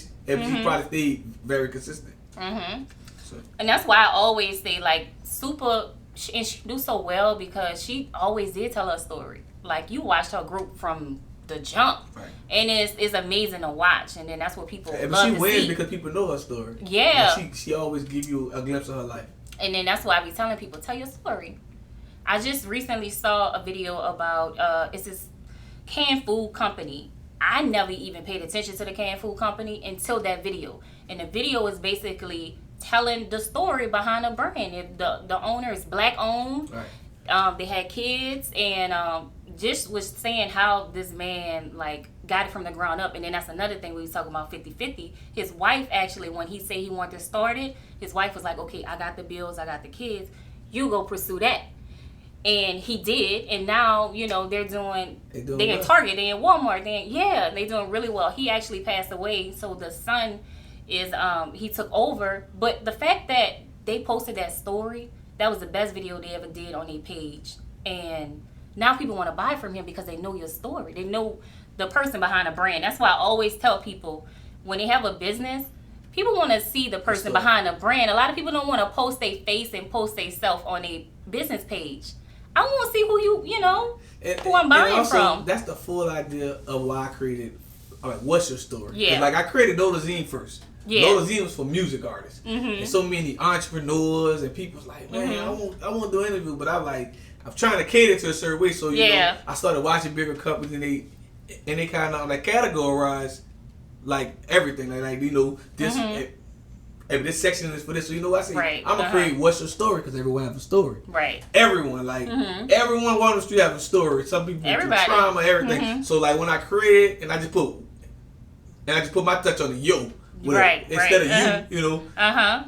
probably stayed very consistent. So. And that's why I always say like Super, and she do so well because she always did tell her story. Like you watched her group from the jump, and it's amazing to watch. And then that's what people love to see. She wins because people know her story. Yeah, like she always give you a glimpse of her life. And then that's why I be telling people, tell your story. I just recently saw a video about, it's this canned food company. I never even paid attention to the canned food company until that video. And the video is basically telling the story behind the brand. If the owner is black owned, they had kids, and just was saying how this man like got it from the ground up. And then that's another thing we was talking about 50-50. His wife actually, when he said he wanted to start it, his wife was like, okay, I got the bills, I got the kids, you go pursue that. And he did, and now they're in Target, they in Walmart, they're doing really well. He actually passed away, so the son is he took over. But the fact that they posted that story, that was the best video they ever did on their page, and now people want to buy from him because they know your story, they know the person behind a brand. That's why I always tell people when they have a business, people want to see the person behind a brand. A lot of people don't want to post their face and post their self on a business page. I want to see who who I'm buying also, from. That's the full idea of why I created, what's your story? Yeah. Like I created Nolazine first. Yeah. Nolazine was for music artists. And so many entrepreneurs and people's like, man, I want to do an interview, but I'm trying to cater to a certain way. So, I started watching bigger companies and they kind of like categorize like everything. Like this hey, this section is for this. So you know what I say? Right. I'm gonna create what's your story because everyone has a story. Right. Everyone, like everyone on the street have a story. Some people do trauma, everything. So like when I create it and I just put my touch on the yo. Instead of you know.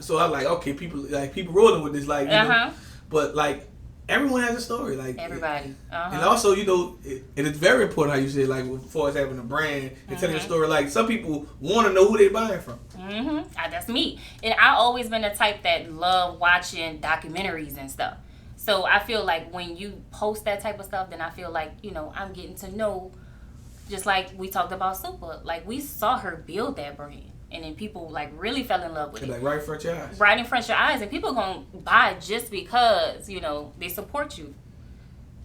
So I'm like, okay, people rolling with this, like, you know. But like everyone has a story, like everybody. And also, you know, and it's very important how you say, like, as far as having a brand and telling a story. Like some people want to know who they're buying from. That's me, and I always been the type that love watching documentaries and stuff. So I feel like when you post that type of stuff, then I feel like, you know, I'm getting to know. Just like we talked about Super, like we saw her build that brand. And then people like really fell in love with it. Like right in front of your eyes. Right in front of your eyes. And people gonna buy just because, you know, they support you.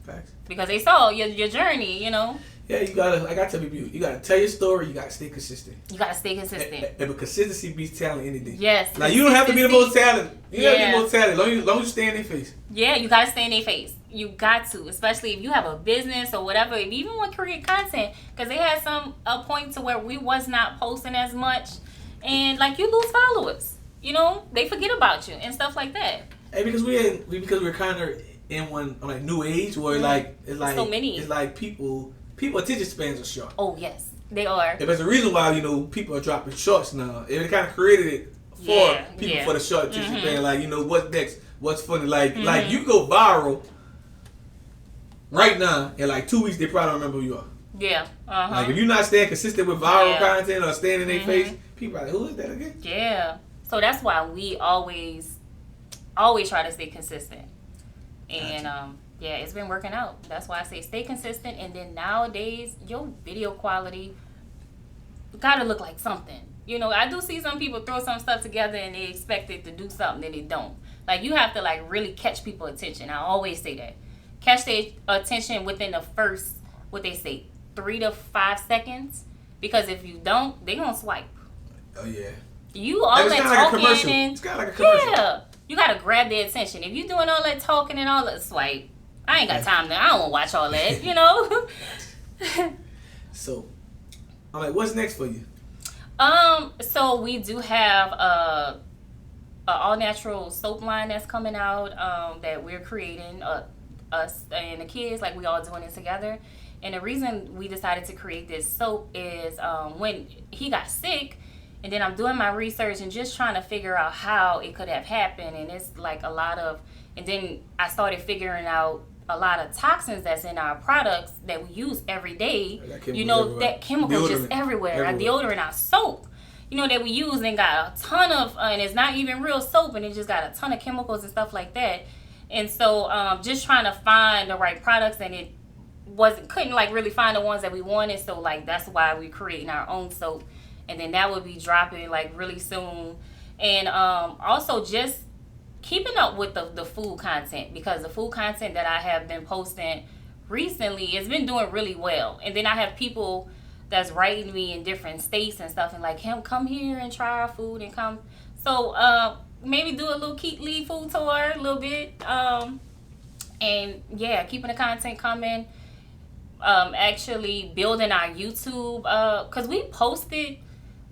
Facts. Because they saw your journey, you know. Yeah, you gotta, like I tell people, you gotta tell your story, you gotta stay consistent. You gotta stay consistent. And consistency beats talent any day. Yes. Like you don't have to be the most talented. You gotta be the most talented. Long as you stay in their face. Yeah, you gotta stay in their face. You got to, especially if you have a business or whatever. If you even want to create content, because they had a point to where we was not posting as much. And like you lose followers, you know, they forget about you and stuff like that. Hey, because we're kind of in one like new age where like it's like so many. It's like people attention spans are short. Oh yes, they are. And there's a reason why, you know, people are dropping shorts now. They kind of created it for people for the short attention span. Like, you know, what's next? What's funny? Like you go viral right now in like 2 weeks, they probably don't remember who you are. Yeah. Like if you're not staying consistent with viral content or staying in their face. People are like, who is that again? Yeah. So that's why we always try to stay consistent. And it's been working out. That's why I say stay consistent. And then nowadays, your video quality gotta look like something. You know, I do see some people throw some stuff together and they expect it to do something and they don't. Like you have to like really catch people's attention. I always say that. Catch their attention within the first, what they say, 3 to 5 seconds. Because if you don't, they gonna swipe. Oh yeah. You all that talking like and it's kind of like a commercial. Yeah, you gotta grab their attention. If you doing all that talking and all that swipe, I ain't got time to. I don't want to watch all that. You know. So, I'm like, what's next for you? So we do have a all natural soap line that's coming out. That we're creating. Us and the kids, like we all doing it together. And the reason we decided to create this soap is when he got sick. And then I'm doing my research and just trying to figure out how it could have happened. And it's like a lot of, and then I started figuring out a lot of toxins that's in our products that we use every day. You know, everywhere. That chemical deodorant, just everywhere. Our deodorant, our soap, you know, that we use and got a ton of, and it's not even real soap and it just got a ton of chemicals and stuff like that. And so just trying to find the right products, and it couldn't like really find the ones that we wanted. So like that's why we're creating our own soap. And then that will be dropping like really soon. And also just keeping up with the food content, because the food content that I have been posting recently has been doing really well. And then I have people that's writing me in different states and stuff and like, come here and try our food and come. So maybe do a little lead food tour a little bit. And yeah, keeping the content coming. Actually building our YouTube, because we posted.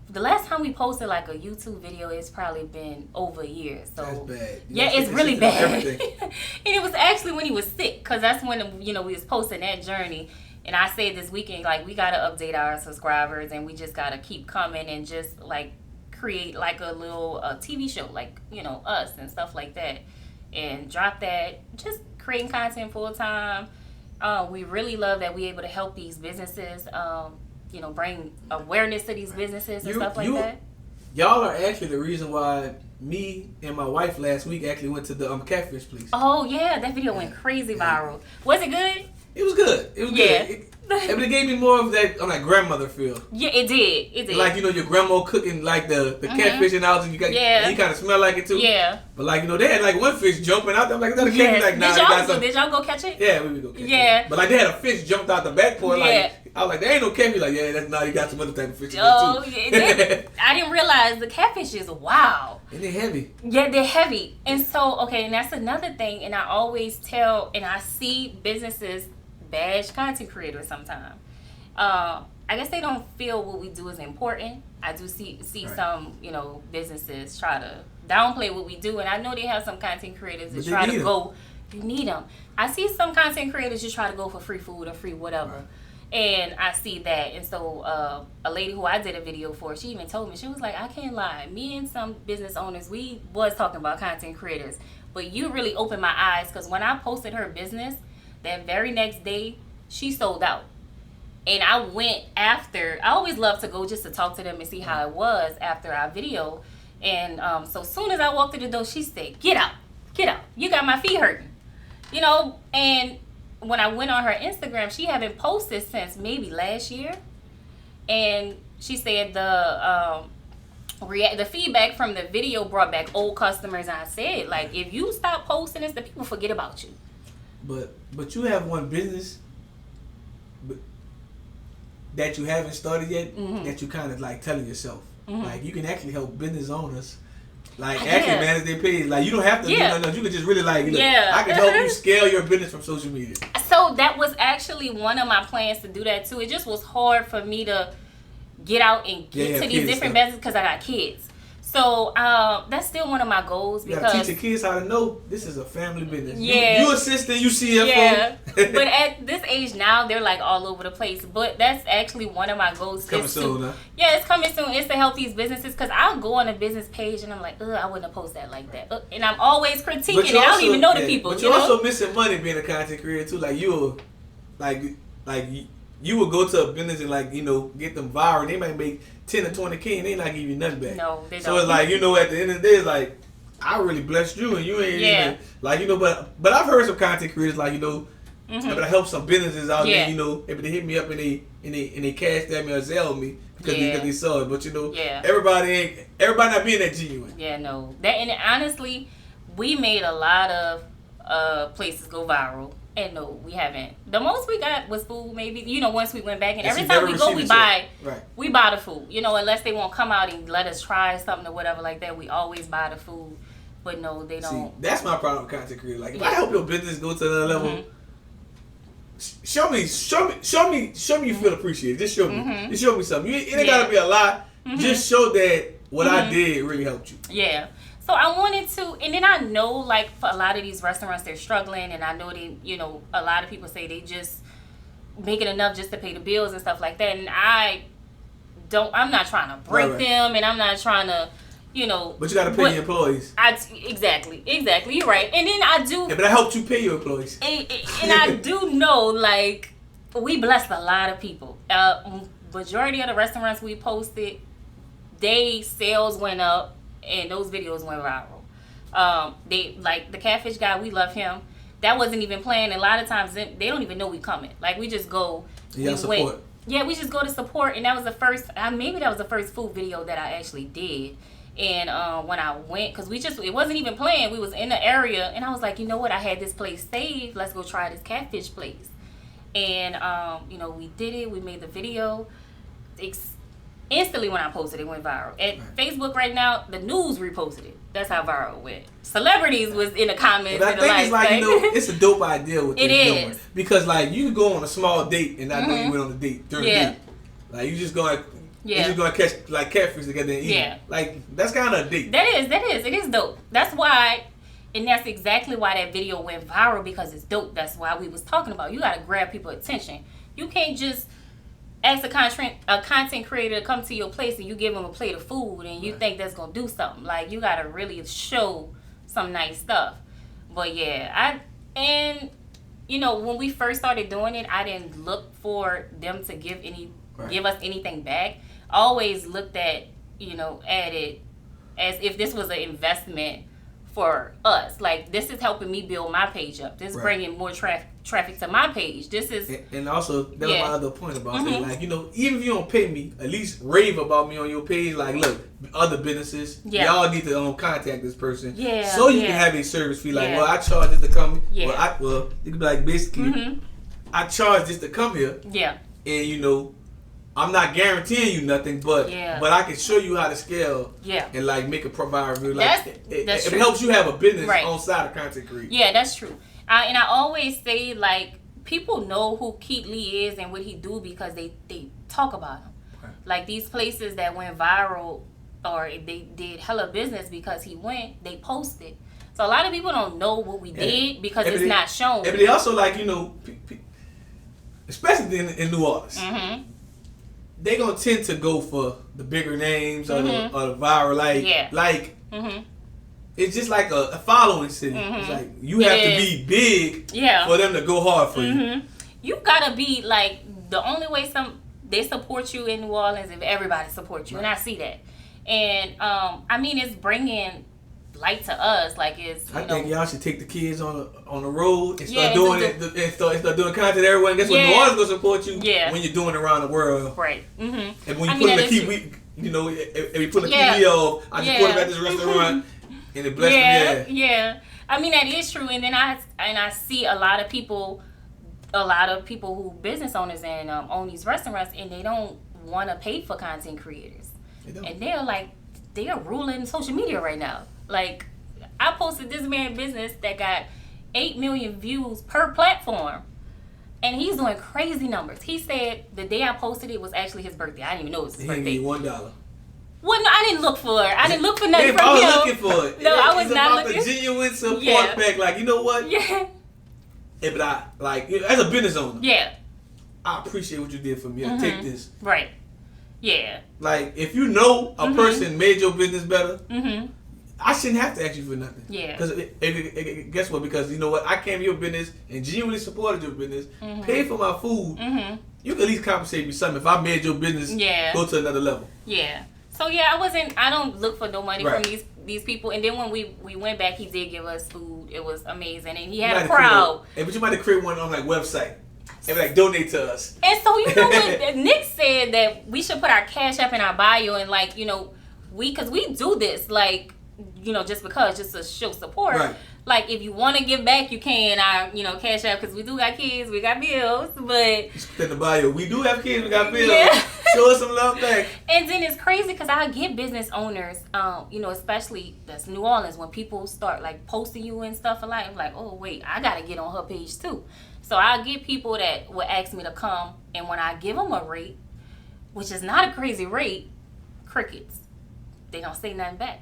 The last time we posted like a YouTube video, it's probably been over a year. So that's bad. It's really bad. And it was actually when he was sick, because that's when, you know, we was posting that journey. And I said this weekend, like, we gotta update our subscribers, and we just gotta keep coming and just like create like a little TV show, like, you know, us and stuff like that, and drop that. Just creating content full time. We really love that we're able to help these businesses. You know, bring awareness to these businesses and stuff like that. Y'all are actually the reason why me and my wife last week actually went to the catfish place. Oh yeah, that video went crazy viral. Was it good? It was good. It was good. It gave me more of that grandmother feel. Yeah, it did. It did. Like, you know, your grandma cooking like the catfish in the house, and you got you kind of smell like it too. Yeah. But like, you know, they had like one fish jumping out there. I'm like, is that a catfish? Like, nah, did y'all go catch it? Yeah, we would go catch it. Yeah. But like, they had a fish jumped out the back porch. Like, I was like, there ain't no catfish. Like, yeah, that's you got some other type of fish in there too. Yeah. I didn't realize the catfish is wow. And they're heavy. Yeah, they're heavy. And so, okay, and that's another thing. And I always tell, and I see businesses bash content creators sometimes. I guess they don't feel what we do is important. I do see some, businesses try to downplay what we do, and I know they have some content creators that try to go. You need them. I see some content creators just try to go for free food or free whatever. Right. And I see that. And so a lady who I did a video for, she even told me, she was like, I can't lie. Me and some business owners, we was talking about content creators. But you really opened my eyes, because when I posted her business, that very next day, she sold out. And I went after. I always love to go just to talk to them and see how it was after our video. And so as soon as I walked through the door, she said, get out. You got my feet hurting. And when I went on her Instagram, she hadn't posted since maybe last year. And she said the feedback from the video brought back old customers. And I said, like, if you stop posting this, the people forget about you. But you have one business that you haven't started yet, that you kind of like telling yourself. Like, you can actually help business owners actually manage their page. Like, you don't have to do nothing. You can just really I can help you scale your business from social media. So that was actually one of my plans to do that too. It just was hard for me to get out and get to these different businesses because I got kids. So that's still one of my goals, because you gotta teach your kids how to know this is a family business. You assistant, you CFO. Yeah. But at this age now, they're like all over the place. But that's actually one of my goals. It's coming soon, huh? Yeah, it's coming soon. It's to help these businesses, because I'll go on a business page and I'm like, I wouldn't have posted that like that. And I'm always critiquing, and I don't even know the people. But you're also missing money being a content creator too. Like, you will go to a business and get them viral. They might make 10 or 20K and they not give you nothing back. No, they don't. So it's like, at the end of the day, it's like, I really blessed you and you ain't even but I've heard some content creators but I help some businesses out there, maybe they hit me up and they cash at me or Zelle me because they saw it. But everybody not being that genuine. Yeah, no. And honestly, we made a lot of places go viral. And no, we haven't. The most we got was food, maybe. Once we went back, and every time we go, we buy the food. Unless they won't come out and let us try something or whatever like that, we always buy the food. But no, they don't. See, that's my problem with content creators. Like, if I help your business go to another level, show me you feel appreciated. Just show me. Just show me something. It ain't gotta be a lot. Just show that what I did really helped you. Yeah. So I wanted to, and then I know, like, for a lot of these restaurants, they're struggling, and I know they, a lot of people say they just making enough just to pay the bills and stuff like that, and I'm not trying to break them, and I'm not trying to, But you got to pay your employees. Exactly, you're right. And then I do. Yeah, but I helped you pay your employees. And I do know, like, we blessed a lot of people. Majority of the restaurants we posted, sales went up. And those videos went viral. They like the catfish guy. We love him. That wasn't even planned. A lot of times they don't even know we coming. Like, we just go. Support. We just go to support. And that was the first. Maybe that was the first food video that I actually did. And when I went, because it wasn't even planned. We was in the area, and I was like, you know what? I had this place saved. Let's go try this catfish place. And we did it. We made the video. Instantly when I posted it went viral. At Facebook right now, the news reposted it. That's how viral it went. Celebrities was in the comments. But I think it's a dope idea what they're doing. Because you can go on a small date and not know you went on a date during the date. Like, you just going to catch catfish together and eat. Yeah. Like, that's kind of a date. That is. It is dope. That's why, and that's exactly why that video went viral, because it's dope. That's why we was talking about. You got to grab people's attention. You can't just ask a content creator to come to your place and you give them a plate of food and you think that's going to do something. Like, you got to really show some nice stuff. But yeah, when we first started doing it, I didn't look for them to give us anything back. I always looked at it as if this was an investment for us. Like, this is helping me build my page up. This is bringing more traffic to my page. This is, and also that was my other point about that. Like, even if you don't pay me, at least rave about me on your page. Like, look, other businesses, y'all need to contact this person, so you can have a service fee. Like, well, I charge this to come. Well, it could be like, basically, I charge this to come here. Yeah, and I'm not guaranteeing you nothing, but I can show you how to scale and make a provide real. Like, it helps you have a business on side of content creation. Yeah, that's true. And I always say, like, people know who Keith Lee is and what he do because they talk about him. Right. Like these places that went viral or they did hella business because he went, they posted. So a lot of people don't know what we did because it's not shown. But they also like, especially in New Orleans, they gonna tend to go for the bigger names or the viral it's just like a following city. It's like you have to be big for them to go hard for you. You gotta be like the only way they support you in New Orleans if everybody supports you, and I see that. And I mean, it's bringing light to us. Like I think y'all should take the kids on the road and start doing it and start doing content everywhere. And guess what? New Orleans gonna support you when you're doing it around the world. Right. And when you put in the key, if you put the TV off, I just put it at this restaurant. And it blessed me. Yeah. I mean, that is true. And then I see a lot of people who business owners and own these restaurants, and they don't want to pay for content creators. And they're ruling social media right now. Like, I posted this man business that got 8 million views per platform, and he's doing crazy numbers. He said the day I posted it was actually his birthday. I didn't even know it was his birthday. He gave me $1. Well, no, I didn't look for it. I didn't look for nothing from him. I was looking for it. No, I was not looking. It's about the genuine support back. Like, you know what? Yeah. But as a business owner. Yeah. I appreciate what you did for me. I take this. Right. Yeah. Like, if you know a person made your business better, I shouldn't have to ask you for nothing. Yeah. Because guess what? Because you know what? I came to your business and genuinely supported your business, paid for my food. You can at least compensate me something if I made your business go to another level. Yeah. So I don't look for no money from these people. And then when we went back, he did give us food. It was amazing, and he had a crowd. But you might have created one on website and donate to us. And so you know what Nick said that we should put our Cash App in our bio and because we do this just to show support. Right. Like, if you want to give back, you can. Cash App, because we do got kids, we got bills, but... In the bio, we do have kids, we got bills. Yeah. Show us some love back. And then it's crazy, because I get business owners, especially that's New Orleans, when people start, posting you and stuff alike, I'm like, oh, wait, I got to get on her page, too. So I get people that will ask me to come, and when I give them a rate, which is not a crazy rate, crickets. They don't say nothing back.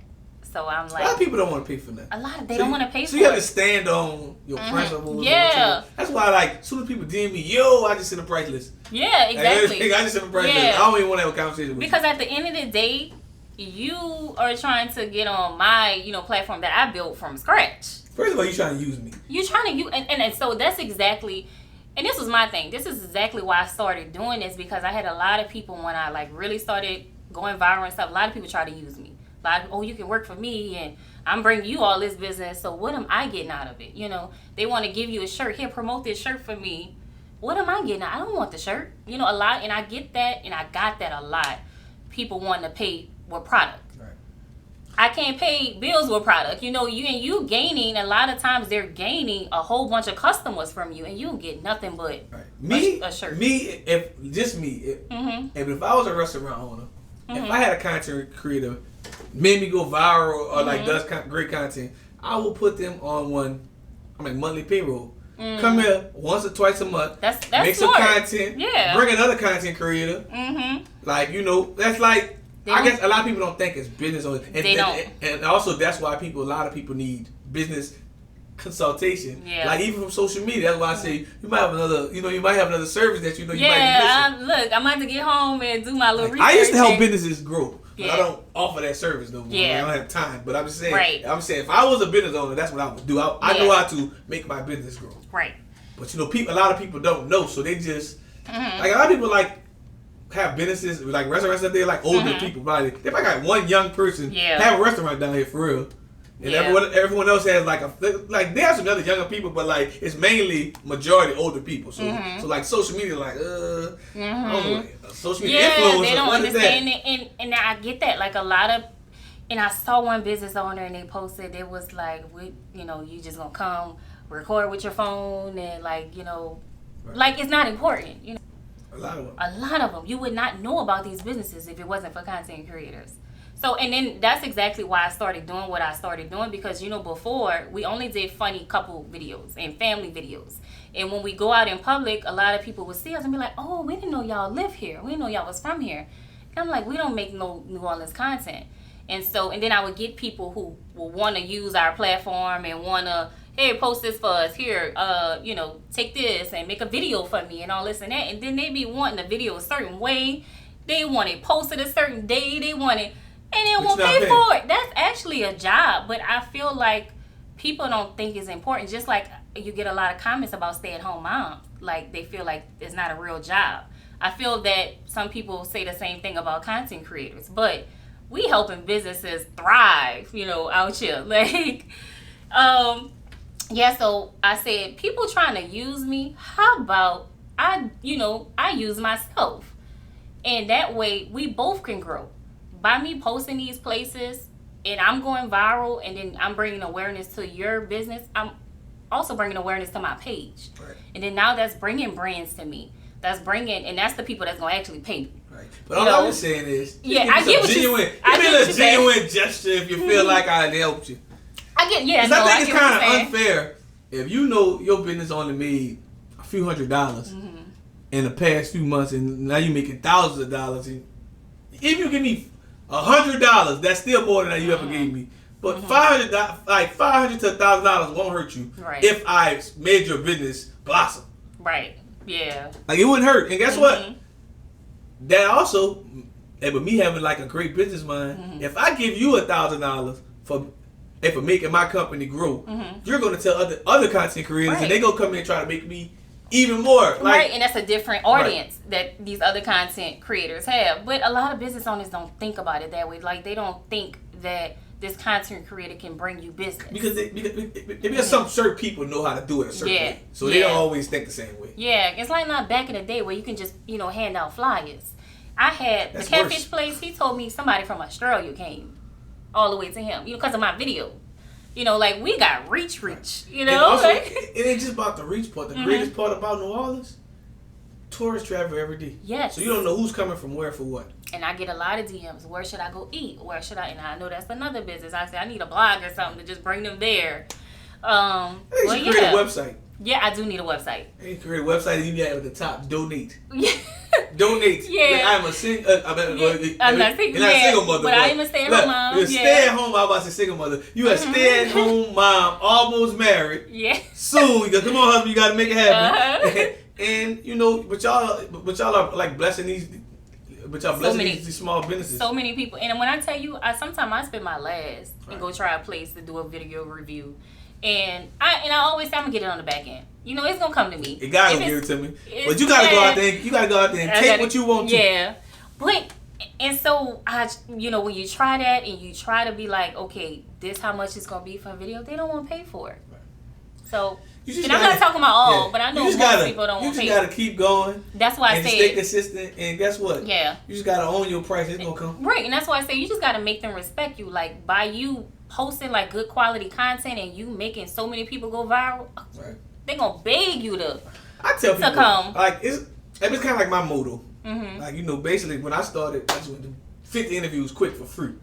So I'm like, a lot of people don't want to pay for that. They don't want to pay for it. So you have to stand on your principles. Yeah. That's why, as soon as people DM me, I just send a price list. Yeah, exactly. I just send a price list. I don't even want to have a conversation with you. Because at the end of the day, you are trying to get on my, platform that I built from scratch. First of all, you're trying to use me. You're trying to use, and so that's exactly, and this was my thing. This is exactly why I started doing this, because I had a lot of people when I really started going viral and stuff. A lot of people try to use me. Like, oh, you can work for me, and I'm bringing you all this business, so what am I getting out of it? They want to give you a shirt. Here, promote this shirt for me. What am I getting out? I don't want the shirt. A lot, and I get that, and I got that a lot. People wanting to pay with product. Right. I can't pay bills with product. You gaining, a lot of times they're gaining a whole bunch of customers from you, and you don't get nothing but a shirt. If I was a restaurant owner, if I had a content creator made me go viral or does great content, I will put them on monthly payroll. Come here once or twice a month. That's make smart. Some content. Yeah. Bring another content creator. That's like I guess a lot of people don't think it's business owners. And they don't. And also that's why a lot of people need business consultation. Yeah. Even from social media. That's why I say you might have another service that you might be missing. Look, I'm about to get home and do my little research. I used to help businesses grow. But I don't offer that service no more. Yeah. I don't have time. But I'm just saying, if I was a business owner, that's what I would do. I know how to make my business grow. Right. But a lot of people don't know, so they just a lot of people have businesses restaurants out there older people. They might got one young person have a restaurant down here for real. And everyone else has they have some other younger people, but it's mainly majority older people. So social media I don't know, social media influencers. They don't understand it, and I get that. A lot of, and I saw one business owner and they posted it was you just gonna come record with your phone and it's not important. A lot of them. You would not know about these businesses if it wasn't for content creators. So, and then that's exactly why I started doing what I started doing, because, you know, before we only did funny couple videos and family videos. And when we go out in public, a lot of people would see us and be like, oh, we didn't know y'all live here. We didn't know y'all was from here. And I'm like, we don't make no New Orleans content. And so, and then I would get people who will want to use our platform and want to, hey, post this for us here, you know, take this and make a video for me and all this and that. And then they be wanting the video a certain way. They want it posted a certain day. They want it, and they won't pay for it. That's actually a job, but I feel like people don't think it's important. Just like you get a lot of comments about stay-at-home moms. Like, they feel like it's not a real job. I feel that some people say the same thing about content creators, but we helping businesses thrive, you know, out here. Like, yeah, so I said, people trying to use me, how about I use myself? And that way, we both can grow. By me posting these places, and I'm going viral, and then I'm bringing awareness to your business, I'm also bringing awareness to my page. Right. And then now that's bringing brands to me. That's bringing, and that's the people that's going to actually pay me. Right. But all I was saying is, yeah, I get what genuine, a genuine gesture if you feel like I helped you. I get, yeah, no, I think it's kind of unfair if you know your business only made a few $100s in the past few months, and now you're making thousands of dollars. And if you give me $100, that's still more than you ever gave me. But $500 to $1,000 won't hurt you if I made your business blossom. Right. Yeah. Like, it wouldn't hurt. And guess what? That also, with me having like a great business mind, if I give you $1,000 for making my company grow, you're going to tell other content creators, and they going to come in and try to make me even more. Like, and that's a different audience that these other content creators have. But a lot of business owners don't think about it that way. Like, they don't think that this content creator can bring you business. Because some certain people know how to do it a certain way. So they don't always think the same way. Yeah, it's like not back in the day where you can just, hand out flyers. I had the catfish place, he told me somebody from Australia came all the way to him, because of my video. Like, we got reach, And also, it ain't just about the reach part. The greatest part about New Orleans, tourists travel every day. Yes. So you don't know who's coming from where for what. And I get a lot of DMs. Where should I go eat? Where should I? And I know that's another business. I say I need a blog or something to just bring them there. You should create a website. Yeah, I do need a website. You create a website and you got at the top, donate. Yeah. Donate. Yeah. I'm a single. I'm not single mother. But I am a stay-at-home mom. You're a stay-at-home. I was about to say single mother. You a stay-at-home mom, almost married. Yeah. Soon, come on, husband, you got to make it happen. And but y'all are like blessing these. But y'all blessing these small businesses. So many people. And when I tell you, sometimes I spend my last and go try a place to do a video review. And I always say I'm going to get it on the back end. It's going to come to me. It got to give it to me. But you got to go out there. You got to go out there and take what you want to. Yeah. But, and so, when you try that and you try to be like, okay, this how much it's going to be for a video, they don't want to pay for it. Right. So, and I'm not talking about all, but I know most people don't want to pay. You just got to keep going. That's why I say stay consistent. And guess what? Yeah. You just got to own your price. It's going to come. Right. And that's why I say you just got to make them respect you. Like, by you posting like good quality content and you making so many people go viral, they're going to beg you to come. Like, it's kind of like my motto. Like, basically when I started, I just went to 50 interviews quick for free.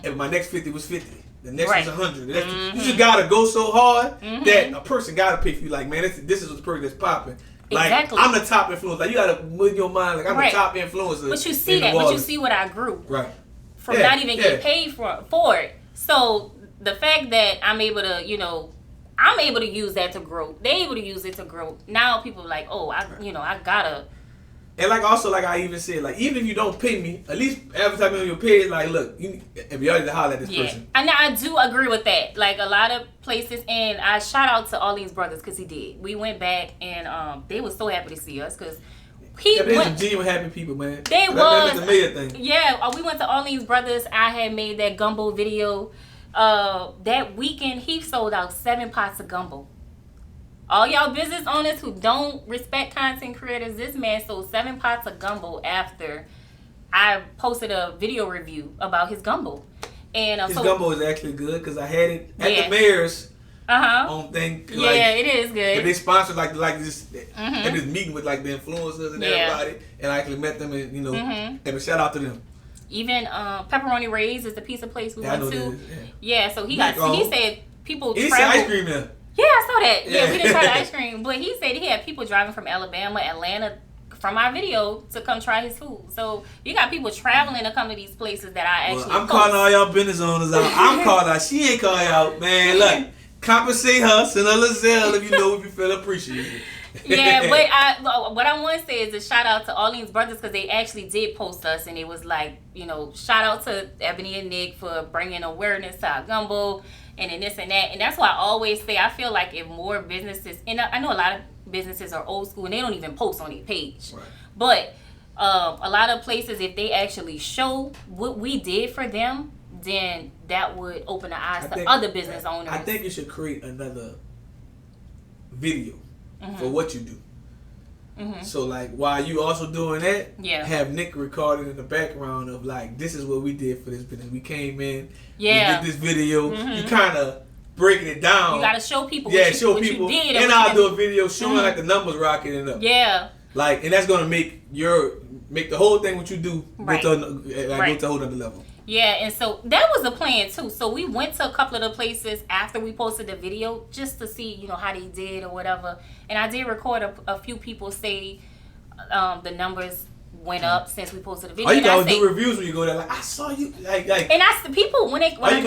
And my next 50 was 50. The next was 100. You just got to go so hard that a person got to pick you. Like, man, this is the person that's popping. Like, exactly. I'm the top influencer. Like, you got to move your mind. Like, I'm the top influencer. But you see that. But you see what I grew. Right. From not even getting paid for it. So the fact that I'm able to, I'm able to use that to grow. They're able to use it to grow. Now people are like, oh, I gotta. And like also, like I even said, like even if you don't pay me, at least advertise me on your page. Like, look, if you already to holler at this person. And I do agree with that. Like a lot of places, and I shout out to Orleans Brothers because he did. We went back and they were so happy to see us because. There's some genuine happy people, man. That's the major thing. Yeah, we went to Orleans Brothers. I had made that gumbo video. That weekend, he sold out 7 pots of gumbo. All y'all business owners who don't respect content creators, this man sold 7 pots of gumbo after I posted a video review about his gumbo. And his gumbo is actually good because I had it at the mayor's on thing. Yeah, it is good. They sponsored like this meeting with like the influencers and everybody, and I actually met them and and shout out to them. Even Pepperoni Ray's is the pizza place we went to. Yeah, so he said people travel. Ice cream there. Yeah, I saw that. Yeah, we didn't try the ice cream, but he said he had people driving from Alabama, Atlanta, from our video to come try his food. So you got people traveling to come to these places that I actually. I'm calling all y'all business owners out. I'm calling out. She ain't calling out, man. Look, compensate her, send her a Zelle if you know if you feel appreciated. Yeah, but what I want to say is a shout out to Arlene's brothers because they actually did post us, and it was like, shout out to Ebony and Nick for bringing awareness to our gumbo and then this and that. And that's why I always say I feel like if more businesses, and I know a lot of businesses are old school and they don't even post on their page, right. But a lot of places, if they actually show what we did for them, then that would open the eyes to other business owners. I think you should create another video for what you do. Mm-hmm. So like while you also doing that, have Nick recorded in the background of like, this is what we did for this business. We came in, we did this video. You kind of breaking it down. You got to show people what you did. And I'll do a video showing like the numbers rocketing up. Yeah. Like, and that's gonna make the whole thing what you do go to a whole other level. Yeah, and so that was the plan too. So we went to a couple of the places after we posted the video just to see, how they did or whatever. And I did record a few people say the numbers went up since we posted the video. Oh, you can do reviews when you go there. Like, I saw you. Like. And that's the people when I go there.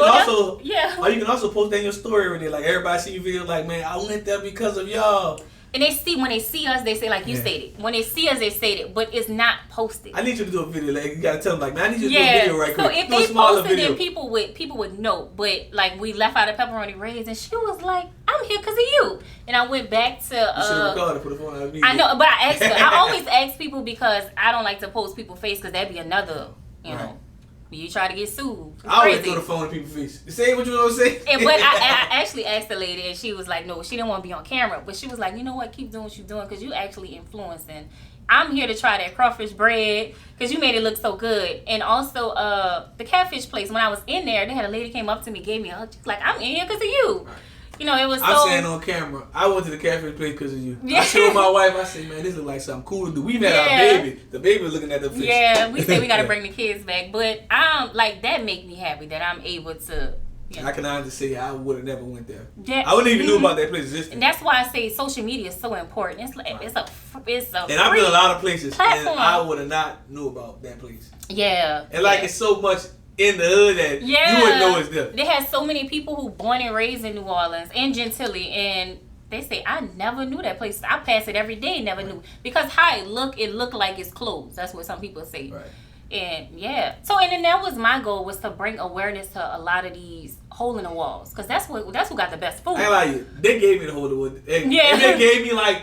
Or you can also post that in your story every day. Like everybody see your video. Like, man, I went there because of y'all. And when they see us, they say like you stated. When they see us, they say it, but it's not posted. I need you to do a video. Like you gotta tell them like, man, I need you to do a video right quick. So if they posted it, people would know. But like we left out of Pepperoni Ray's, and she was like, "I'm here because of you." And I went back to. You should have recorded, put the phone out. I know, but I asked her. I always ask people because I don't like to post people's face because that'd be another, know. You try to get sued. I always throw the phone in people's face. Say what you want to say. But I actually asked the lady, and she was like, no, she didn't want to be on camera. But she was like, you know what? Keep doing what you're doing because you actually influencing. I'm here to try that crawfish bread because you made it look so good. And also the catfish place, when I was in there, they had a lady came up to me, gave me a hug. She's like, I'm in here because of you. Right. It was I'm saying on camera, I went to the catfish place because of you. Yeah. I showed my wife, I said, man, this looks like something cool to do. We've had our baby. The baby was looking at the fish. Yeah, we said we got to bring the kids back. But that make me happy that I'm able to. I can honestly say I would have never went there. Yeah. I wouldn't even know about that place existing. And that's why I say social media is so important. It's like it's a and I've been a lot of places platform. And I would have not knew about that place. Yeah. And it's so much in the hood that you wouldn't know it's there. They had so many people who born and raised in New Orleans and Gentilly, and they say I never knew that place. I pass it every day, never knew because how it looked like it's closed. That's what some people say. Right. And and then that was my goal was to bring awareness to a lot of these hole in the walls because that's what got the best food. I like you. They gave me the hole in the wall. And they gave me like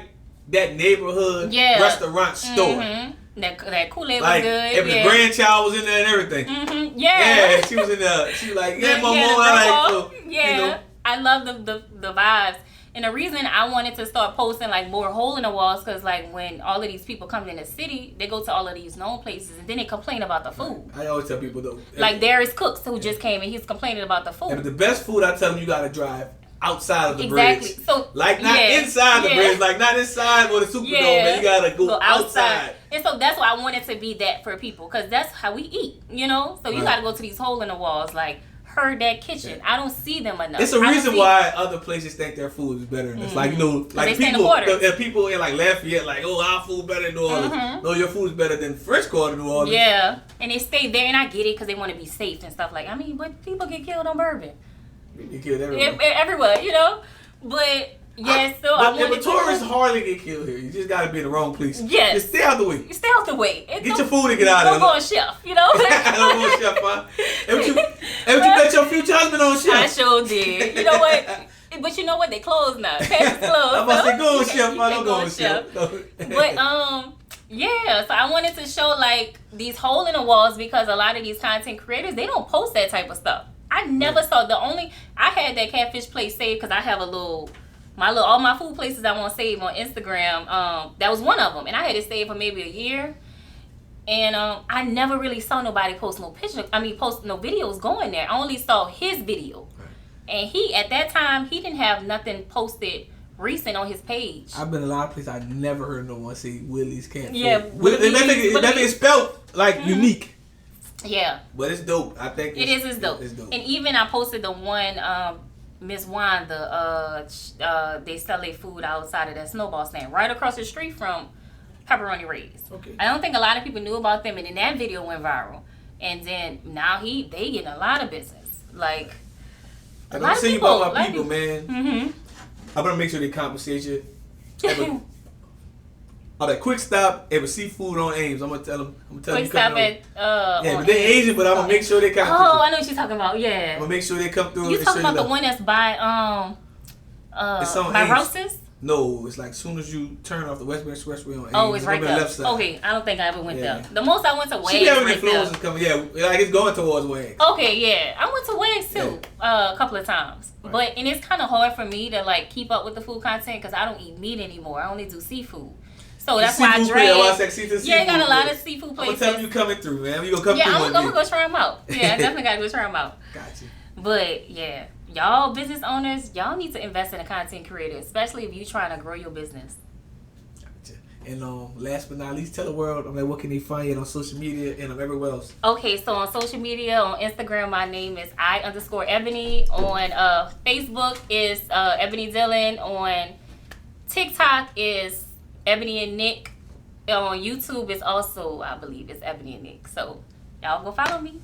that neighborhood restaurant store. Mm-hmm. That Kool-Aid was good. If the grandchild was in there and everything. Mm-hmm. Yeah, she was in there. She was like, I love the vibes. And the reason I wanted to start posting like more hole in the walls because like when all of these people come in the city, they go to all of these known places and then they complain about the food. I always tell people though. Like Darius Cooks who just came and he's complaining about the food. And the best food I tell them you gotta drive outside of the bridge. So like not inside the bridge, like not inside where the Superdome, man. You gotta go outside. And so that's why I wanted to be that for people because that's how we eat, So you gotta go to these hole in the walls like that kitchen. I don't see them enough. It's a reason why other places think their food is better than this. Like like people in like Lafayette, like our food better than New Orleans. No, your food is better than first quarter New Orleans. Yeah, and they stay there, and I get it because they want to be safe and stuff. Like but people get killed on bourbon. Get killed everywhere. Everywhere, But but tourists hardly get killed here. You just gotta be in the wrong place. Yes. Just stay out the way. Stay out the way. Get your food and get out of there. Don't go on Chef, Don't go on Chef, huh? Haven't you bet your future husband on Chef? I sure did. You know what? But you know what? They closed now. Paris closed. I'm about to say go on Chef, man. Don't go on Chef. But so I wanted to show like these hole in the walls because a lot of these content creators they don't post that type of stuff. I never saw I had that catfish place saved because I have all my food places I want to save on Instagram. That was one of them, and I had it saved for maybe a year. And I never really saw nobody post no videos going there. I only saw his video, and at that time he didn't have nothing posted recent on his page. I've been a lot of places. I never heard no one say Willie's Catfish. Yeah, that thing is spelled like unique. Yeah. But it's dope. I think it's dope. It's dope. And even I posted the one Miss Wanda, they sell their food outside of that snowball stand right across the street from Pepperoni Ray's. Okay. I don't think a lot of people knew about them, and then that video went viral. And then now they getting a lot of business. Like a lot of people. About my people, man. Mm-hmm. I'm gonna make sure they compensate you. That Quick Stop at Seafood on Ames. I'm gonna tell them. Quick Stop at yeah, but they Asian, but I'm gonna make sure they come. Oh, I know what you're talking about. Yeah. I'm gonna make sure they come through. You talking about the one that's by it's on by Ames. Rose's? No, it's like as soon as you turn off the Western Expressway on Ames. Oh, it's right there. Left side. Okay, I don't think I ever went there. The most I went to Wags. She having right influences coming. Yeah, like it's going towards Wags. Okay, yeah, I went to Wags too a couple of times, but and it's kind of hard for me to like keep up with the food content because I don't eat meat anymore. I only do seafood. So that's why I drag. Yeah, got a lot of seafood places. I'm gonna tell you coming through, man. You gonna come through I'm gonna go try them out. Yeah, I definitely gotta go try them out. Gotcha. But yeah, y'all business owners, y'all need to invest in a content creator, especially if you're trying to grow your business. Gotcha. And last but not least, tell the world what can they find you on social media and everywhere else. Okay, so on social media, on Instagram, my name is I_Eboni. On Facebook is Eboni Dillon. On TikTok is Ebony and Nick. On YouTube is also, I believe, it's Ebony and Nick. So y'all go follow me.